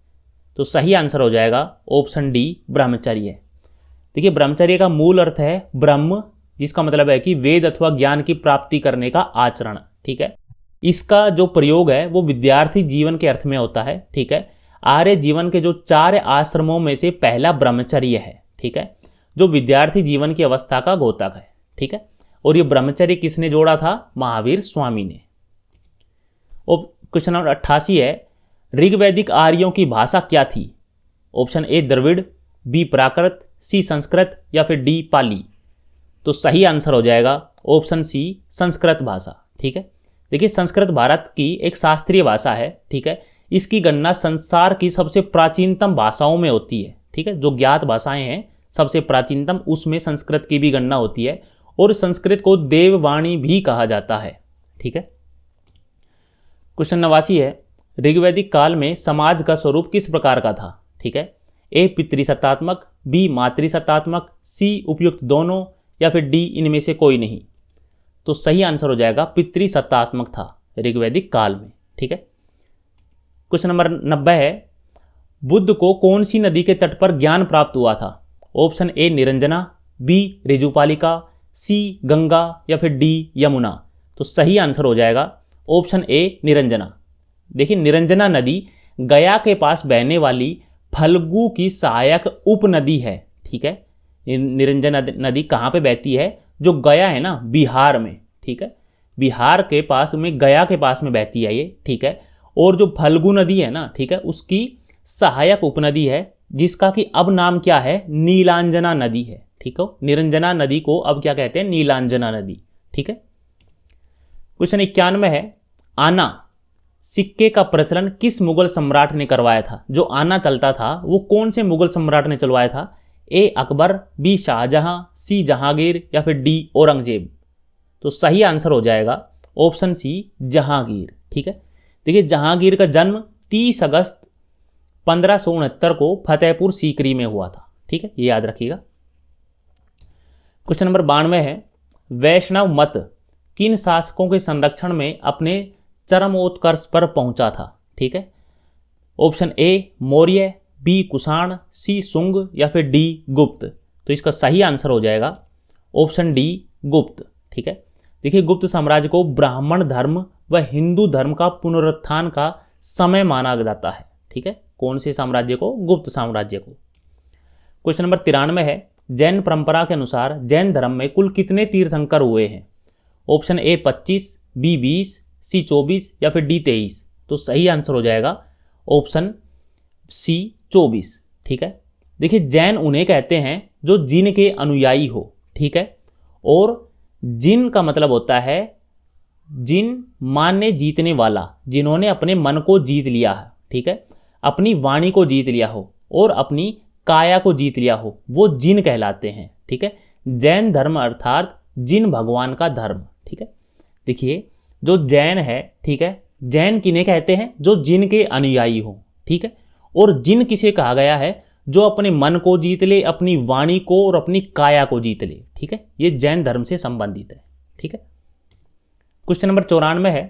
तो सही आंसर हो जाएगा ऑप्शन डी ब्रह्मचर्य। देखिए ब्रह्मचर्य का मूल अर्थ है ब्रह्म, जिसका मतलब है कि वेद अथवा ज्ञान की प्राप्ति करने का आचरण, ठीक है। इसका जो प्रयोग है वो विद्यार्थी जीवन के अर्थ में होता है, ठीक है। आर्य जीवन के जो 4 आश्रमों में से पहला ब्रह्मचर्य है, ठीक है, जो विद्यार्थी जीवन की अवस्था का घोतक है, ठीक है। और ये ब्रह्मचर्य किसने जोड़ा था? महावीर स्वामी ने। और क्वेश्चन नंबर 88 है, ऋग्वैदिक आर्यों की भाषा क्या थी? ऑप्शन ए द्रविड़, बी प्राकृत, सी संस्कृत या फिर डी पाली। तो सही आंसर हो जाएगा ऑप्शन सी संस्कृत भाषा, ठीक है। देखिए संस्कृत भारत की एक शास्त्रीय भाषा है, ठीक है। इसकी गणना संसार की सबसे प्राचीनतम भाषाओं में होती है, ठीक है। जो ज्ञात भाषाएं हैं सबसे प्राचीनतम, उसमें संस्कृत की भी गणना होती है और संस्कृत को देववाणी भी कहा जाता है, ठीक है। क्वेश्चन 89 है, ऋग्वैदिक काल में समाज का स्वरूप किस प्रकार का था? ठीक है, ए पितृसत्तात्मक, बी मातृसत्तात्मक, सी उपयुक्त दोनों या फिर डी इनमें से कोई नहीं। तो सही आंसर हो जाएगा पितृसत्तात्मक था ऋग्वैदिक काल में, ठीक है। क्वेश्चन नंबर 90 है, बुद्ध को कौन सी नदी के तट पर ज्ञान प्राप्त हुआ था? Option A Niranjana, B Rijupalika, C Ganga या फिर डी यमुना। तो सही आंसर हो जाएगा ऑप्शन ए निरंजना। देखिए निरंजना नदी गया के पास बहने वाली फल्गु की सहायक उपनदी है, ठीक है। निरंजना नदी कहाँ पे बहती है? जो गया है ना बिहार में, ठीक है, बिहार के पास में गया के पास में बहती है ये, ठीक है। और जो फल्गु नदी है ना, ठीक है, उसकी सहायक उपनदी है जिसका कि अब नाम क्या है? नीलांजना नदी है, ठीक है। निरंजना नदी को अब क्या कहते हैं? नीलांजना नदी, ठीक है। क्वेश्चन 91 है, आना सिक्के का प्रचलन किस मुगल सम्राट ने करवाया था? जो आना चलता था वो कौन से मुगल सम्राट ने चलवाया था? ए अकबर, बी शाहजहां, सी जहांगीर या फिर डी औरंगजेब। तो सही आंसर हो जाएगा ऑप्शन सी जहांगीर, ठीक है। देखिए जहांगीर का जन्म 30 अगस्त 1569 को फतेहपुर सीकरी में हुआ था, ठीक है, ये याद रखिएगा। क्वेश्चन नंबर 92 है, वैष्णव मत किन शासकों के संरक्षण में अपने चरमोत्कर्ष पर पहुंचा था? ठीक है, option A Maurya, B Kushan, C Sunga या फिर डी गुप्त। तो इसका सही आंसर हो जाएगा ऑप्शन डी गुप्त, ठीक है। देखिए गुप्त साम्राज्य को ब्राह्मण धर्म व हिंदू धर्म का पुनरुत्थान का समय माना जाता है, ठीक है। कौन से साम्राज्य को? गुप्त साम्राज्य को। क्वेश्चन नंबर 93 है, जैन परंपरा के अनुसार जैन धर्म में कुल कितने तीर्थंकर हुए हैं? ऑप्शन ए 25, बी 20, सी 24 या फिर डी 23। तो सही आंसर हो जाएगा ऑप्शन सी 24, ठीक है। देखिए जैन उन्हें कहते हैं जो जिन के अनुयायी हो, ठीक है। और जिन का मतलब होता है जिन मानने जीतने वाला, जिन्होंने अपने मन को जीत लिया है, ठीक है, अपनी वाणी को जीत लिया हो और अपनी काया को जीत लिया हो, वो जिन कहलाते हैं, ठीक है। जैन धर्म अर्थात जिन भगवान का धर्म, ठीक है। देखिए जो जैन है, ठीक है, जैन किन्हें कहते हैं? जो जिन के अनुयायी हो, ठीक है। और जिन किसे कहा गया है? जो अपने मन को जीत ले, अपनी वाणी को और अपनी काया को जीत ले, ठीक है। ये जैन धर्म से संबंधित है, ठीक है। क्वेश्चन नंबर 94 है,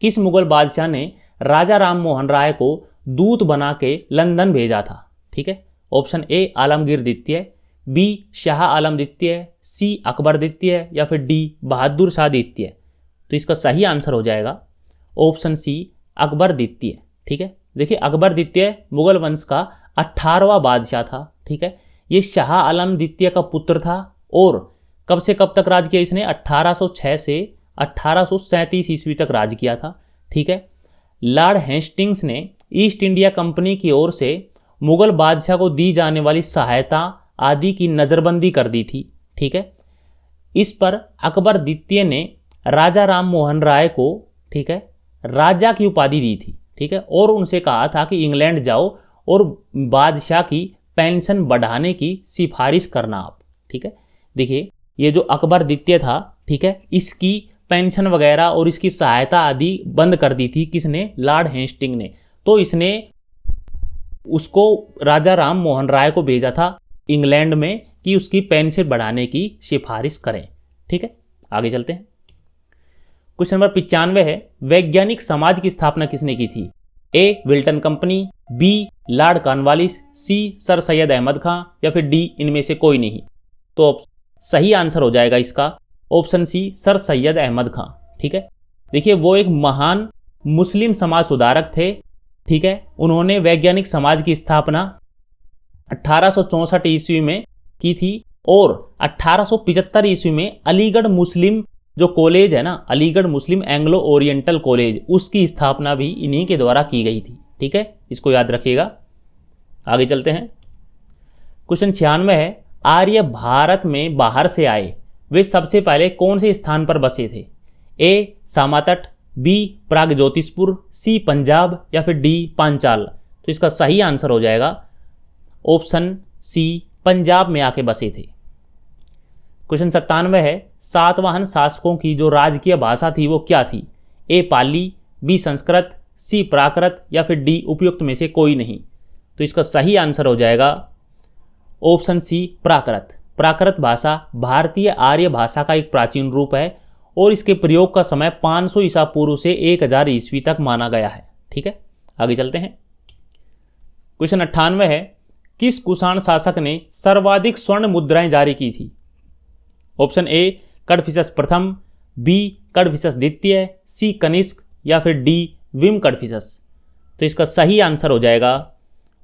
किस मुगल बादशाह ने राजा राम मोहन राय को दूत बना के लंदन भेजा था? ठीक है, ऑप्शन ए आलमगीर द्वितीय, बी शाह आलम द्वितीय, सी अकबर द्वितीय या फिर डी बहादुर शाह द्वितीय। तो इसका सही आंसर हो जाएगा ऑप्शन सी अकबर द्वितीय, ठीक है। देखिए अकबर द्वितीय मुगल वंश का 18वां बादशाह था, ठीक है। ये शाह आलम द्वितीय का पुत्र था और कब से कब तक राज किया इसने? 1806 से 1837 ईस्वी तक राज किया था, ठीक है। लॉर्ड हेस्टिंग्स ने ईस्ट इंडिया कंपनी की ओर से मुगल बादशाह को दी जाने वाली सहायता आदि की नज़रबंदी कर दी थी, ठीक है। इस पर अकबर द्वितीय ने राजा राम मोहन राय को ठीक है, राजा की उपाधि दी थी, ठीक है, और उनसे कहा था कि इंग्लैंड जाओ और बादशाह की पेंशन बढ़ाने की सिफारिश करना आप, ठीक है। देखिए ये जो अकबर द्वितीय था, ठीक है, इसकी पेंशन वगैरह और इसकी सहायता आदि बंद कर दी थी किसने? लॉर्ड हेस्टिंग ने। तो इसने उसको राजा राम मोहन राय को भेजा था इंग्लैंड में कि उसकी पेंशन बढ़ाने की सिफारिश करें, ठीक है। आगे चलते हैं। क्वेश्चन नंबर 95 है, वैज्ञानिक समाज की स्थापना किसने की थी? A Wilton company, B lord Cornwallis, C sir Syed Ahmad Khan, या फिर डी इनमें से कोई नहीं। तो सही आंसर हो जाएगा इसका option C sir Syed Ahmad Khan, ठीक है। देखिए वो एक महान मुस्लिम समाज सुधारक थे, ठीक है। उन्होंने वैज्ञानिक समाज की स्थापना 1864 ईस्वी में की थी और 1875 ईस्वी में अलीगढ़ मुस्लिम जो कॉलेज है ना, अलीगढ़ मुस्लिम एंग्लो ओरिएंटल कॉलेज, उसकी स्थापना भी इन्हीं के द्वारा की गई थी, ठीक है, इसको याद रखिएगा। आगे चलते हैं। क्वेश्चन 96 है, आर्य भारत में बाहर से आए वे सबसे पहले कौन से स्थान पर बसे थे? ए सामातट, बी प्रागज्योतिषपुर, सी पंजाब, या फिर डी पांचाल। तो इसका सही आंसर हो जाएगा ऑप्शन सी पंजाब में आके बसे थे। क्वेश्चन 97 है, सातवाहन शासकों की जो राजकीय भाषा थी वो क्या थी? ए पाली, बी संस्कृत, सी प्राकृत, या फिर डी उपयुक्त में से कोई नहीं। तो इसका सही आंसर हो जाएगा ऑप्शन सी प्राकृत। प्राकृत भाषा भारतीय आर्य भाषा का एक प्राचीन रूप है और इसके प्रयोग का समय 500 ईसा पूर्व से 1000 ईस्वी तक माना गया है, ठीक है। आगे चलते हैं। क्वेश्चन 98 है, किस कुषाण शासक ने सर्वाधिक स्वर्ण मुद्राएं जारी की थी? ऑप्शन ए कड़फिसस प्रथम, बी कड़फिसस द्वितीय, सी कनिष्क, या फिर डी विम कड़फिसस। तो इसका सही आंसर हो जाएगा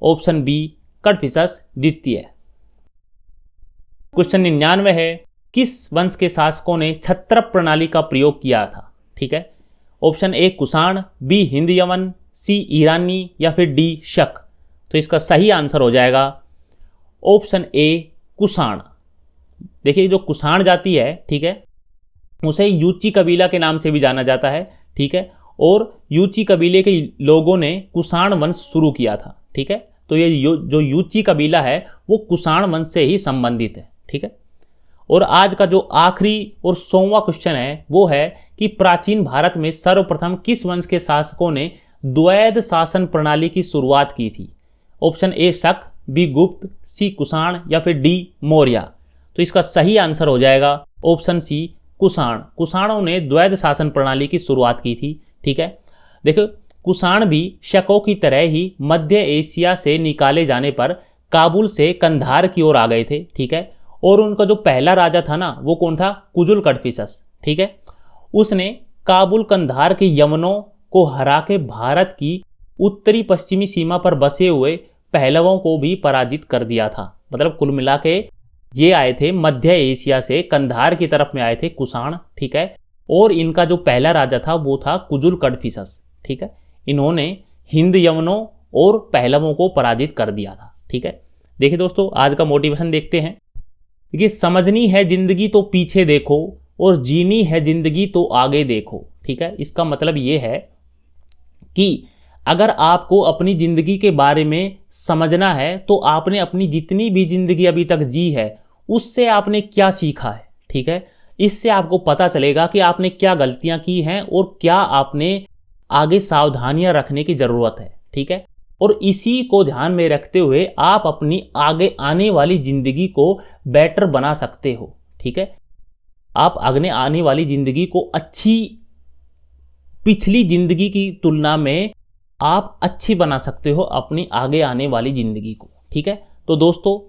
ऑप्शन बी कड़फिसस द्वितीय। क्वेश्चन 99 है, किस वंश के शासकों ने छत्रप प्रणाली का प्रयोग किया था? ठीक है, option A Kushan, B Hind Yavana, C ईरानी, या फिर डी शक। तो इसका सही आंसर हो जाएगा ऑप्शन ए कुषाण। देखिए जो कुषाण जाति है, ठीक है, उसे यूची कबीला के नाम से भी जाना जाता है, ठीक है, और यूची कबीले के लोगों ने कुषाण वंश शुरू किया था, ठीक है। तो ये जो यूची कबीला है वो कुषाण वंश से ही संबंधित है, ठीक है। और आज का जो आखिरी और 100वां क्वेश्चन है वो है कि प्राचीन भारत में सर्वप्रथम किस वंश के शासकों ने द्वैध शासन प्रणाली की शुरुआत की थी? ऑप्शन ए शक, बी गुप्त, सी कुषाण, या फिर डी मौर्य। तो इसका सही आंसर हो जाएगा ऑप्शन सी कुषाण। कुषाणों ने द्वैध शासन प्रणाली की शुरुआत की थी, ठीक है। देखो कुषाण भी शकों की तरह ही मध्य एशिया से निकाले जाने पर काबुल से कंधार की ओर आ गए थे, ठीक है। और उनका जो पहला राजा था ना वो कौन था? कुजुल कड़फिसस, ठीक है। उसने काबुल कंधार के यवनों को हरा के भारत की उत्तरी पश्चिमी सीमा पर बसे हुए पहलवों को भी पराजित कर दिया था। मतलब कुल मिला के ये आए थे मध्य एशिया से, कंधार की तरफ में आए थे कुषाण, ठीक है। और इनका जो पहला राजा था वो था कुजुल कड़फिसस, ठीक है। इन्होंने हिंद यवनों और पहलवों को पराजित कर दिया था, ठीक है। देखिए दोस्तों आज का मोटिवेशन देखते हैं। देखिए समझनी है जिंदगी तो पीछे देखो और जीनी है जिंदगी तो आगे देखो, ठीक है। इसका मतलब ये है कि अगर आपको अपनी जिंदगी के बारे में समझना है तो आपने अपनी जितनी भी जिंदगी अभी तक जी है उससे आपने क्या सीखा है, ठीक है। इससे आपको पता चलेगा कि आपने क्या गलतियां की हैं और क्या आपने आगे सावधानियां रखने की जरूरत है, ठीक है। और इसी को ध्यान में रखते हुए आप अपनी आगे आने वाली जिंदगी को बेटर बना सकते हो, ठीक है। आप आगे आने वाली जिंदगी को अच्छी, पिछली जिंदगी की तुलना में आप अच्छी बना सकते हो अपनी आगे आने वाली जिंदगी को, ठीक है। तो दोस्तों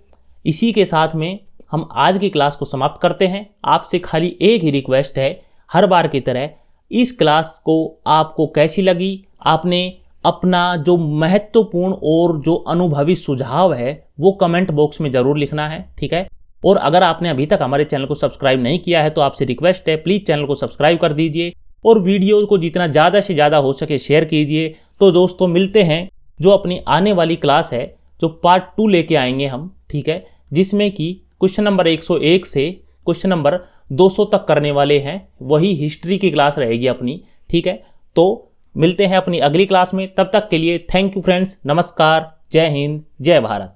इसी के साथ में हम आज की क्लास को समाप्त करते हैं। आपसे खाली एक ही रिक्वेस्ट है, हर बार की तरह इस क्लास को आपको कैसी लगी, आपने अपना जो महत्वपूर्ण और जो अनुभवी सुझाव है वो कमेंट बॉक्स में जरूर लिखना है, ठीक है। और अगर आपने अभी तक हमारे चैनल को सब्सक्राइब नहीं किया है तो आपसे रिक्वेस्ट है प्लीज चैनल को सब्सक्राइब कर दीजिए और वीडियो को जितना ज़्यादा से ज़्यादा हो सके शेयर कीजिए। तो दोस्तों मिलते हैं जो अपनी आने वाली क्लास है, जो पार्ट 2 लेके आएंगे हम, ठीक है, जिसमें कि क्वेश्चन नंबर 101 से क्वेश्चन नंबर 200 तक करने वाले हैं। वही हिस्ट्री की क्लास रहेगी अपनी, ठीक है। तो मिलते हैं अपनी अगली क्लास में, तब तक के लिए थैंक यू फ्रेंड्स, नमस्कार, जय हिंद, जय भारत।